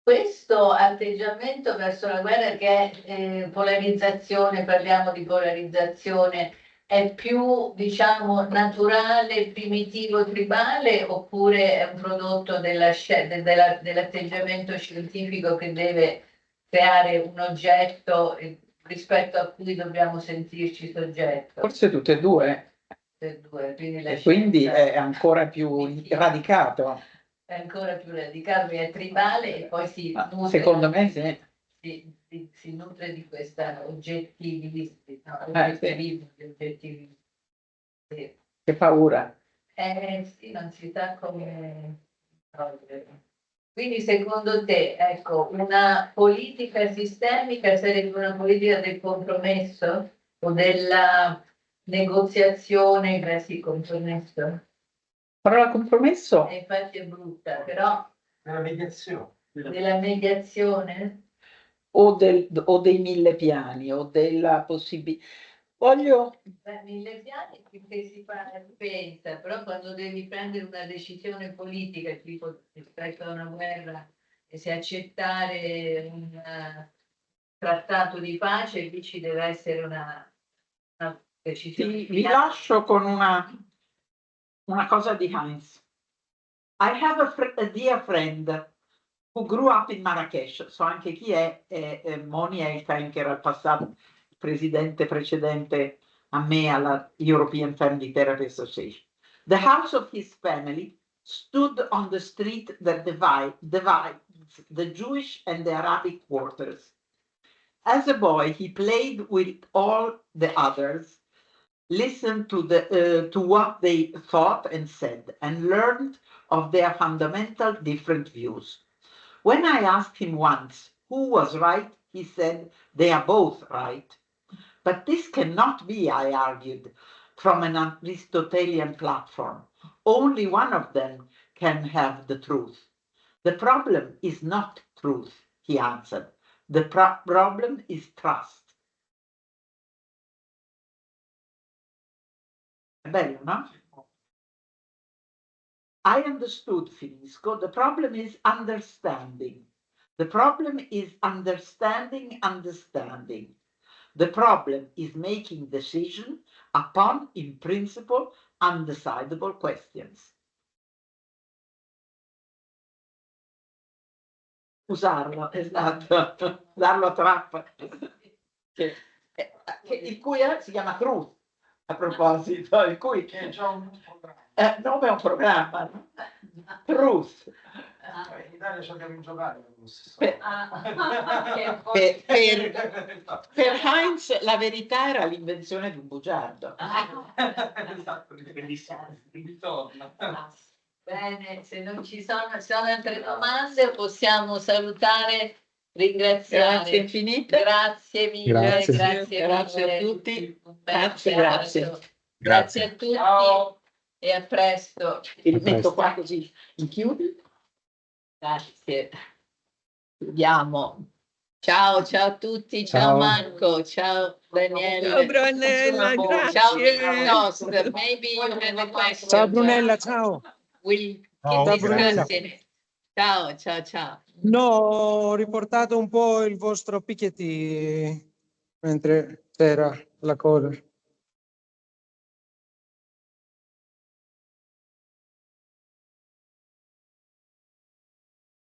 Questo atteggiamento verso la guerra, che è polarizzazione, parliamo di polarizzazione, è più, diciamo, naturale, primitivo, tribale, oppure è un prodotto dell'atteggiamento scientifico che deve creare un oggetto rispetto a cui dobbiamo sentirci soggetto? Forse tutte e due. Quindi E quindi è ancora più radicato. È ancora più radicato, è tribale e poi si nutre. Secondo me sì. Si nutre di questa oggettivismo, Sì. di oggettivismo. Sì. Che paura. Sì, non si sa come togliere. Quindi secondo te, ecco, una politica sistemica sarebbe una politica del compromesso o della negoziazione, beh sì, compromesso? Parola compromesso? Infatti è brutta, però Nella mediazione. della mediazione? O dei 1000 piani, o della possibilità. Voglio. 1000 piani finché si pensa, però quando devi prendere una decisione politica, tipo rispetto a una guerra, e se accettare un trattato di pace, lì ci deve essere una decisione. Vi lascio con una cosa di Heinz. I have a dear friend who grew up in Marrakesh. So anche chi è Moni Elkain, che era il passato presidente precedente a me alla European Family Therapy Association. The house of his family stood on the street that divides the Jewish and the Arabic quarters. As a boy, he played with all the others, listened to what they thought and said, and learned of their fundamental different views. When I asked him once who was right, he said, they are both right. But this cannot be, I argued, from an Aristotelian platform. Only one of them can have the truth. The problem is not truth, he answered. The problem is trust. È bello, no? I understood, finisco. The problem is understanding. The problem is understanding. The problem is making decision upon, in principle, undecidable questions. usarlo, esatto, usarlo a trappa. Il cui si chiama Truth, a proposito, il cui Che è già un programma. nome è un programma, no? Truth. In Italia ci abbiamo giocato con Per, per Heinz la verità era l'invenzione di un bugiardo. Esatto, bellissimo. Ritorna. Bene, se non ci sono altre domande possiamo salutare, ringraziare. Grazie infinite. Grazie mille, Grazie. Grazie a mille. tutti. Grazie, Grazie. Grazie a tutti e a presto. Ti rimetto qua così inchiudi. Grazie. Chiudiamo. Ciao a tutti, ciao Ciao. Marco, ciao Daniele. Ciao Brunella, Ciao grazie. Oscar, maybe you have a question. Ciao Brunella, ciao. We'll Ciao, keep Brunella. discussing. Ciao. No, ho riportato un po' il vostro Piketty mentre c'era la cosa.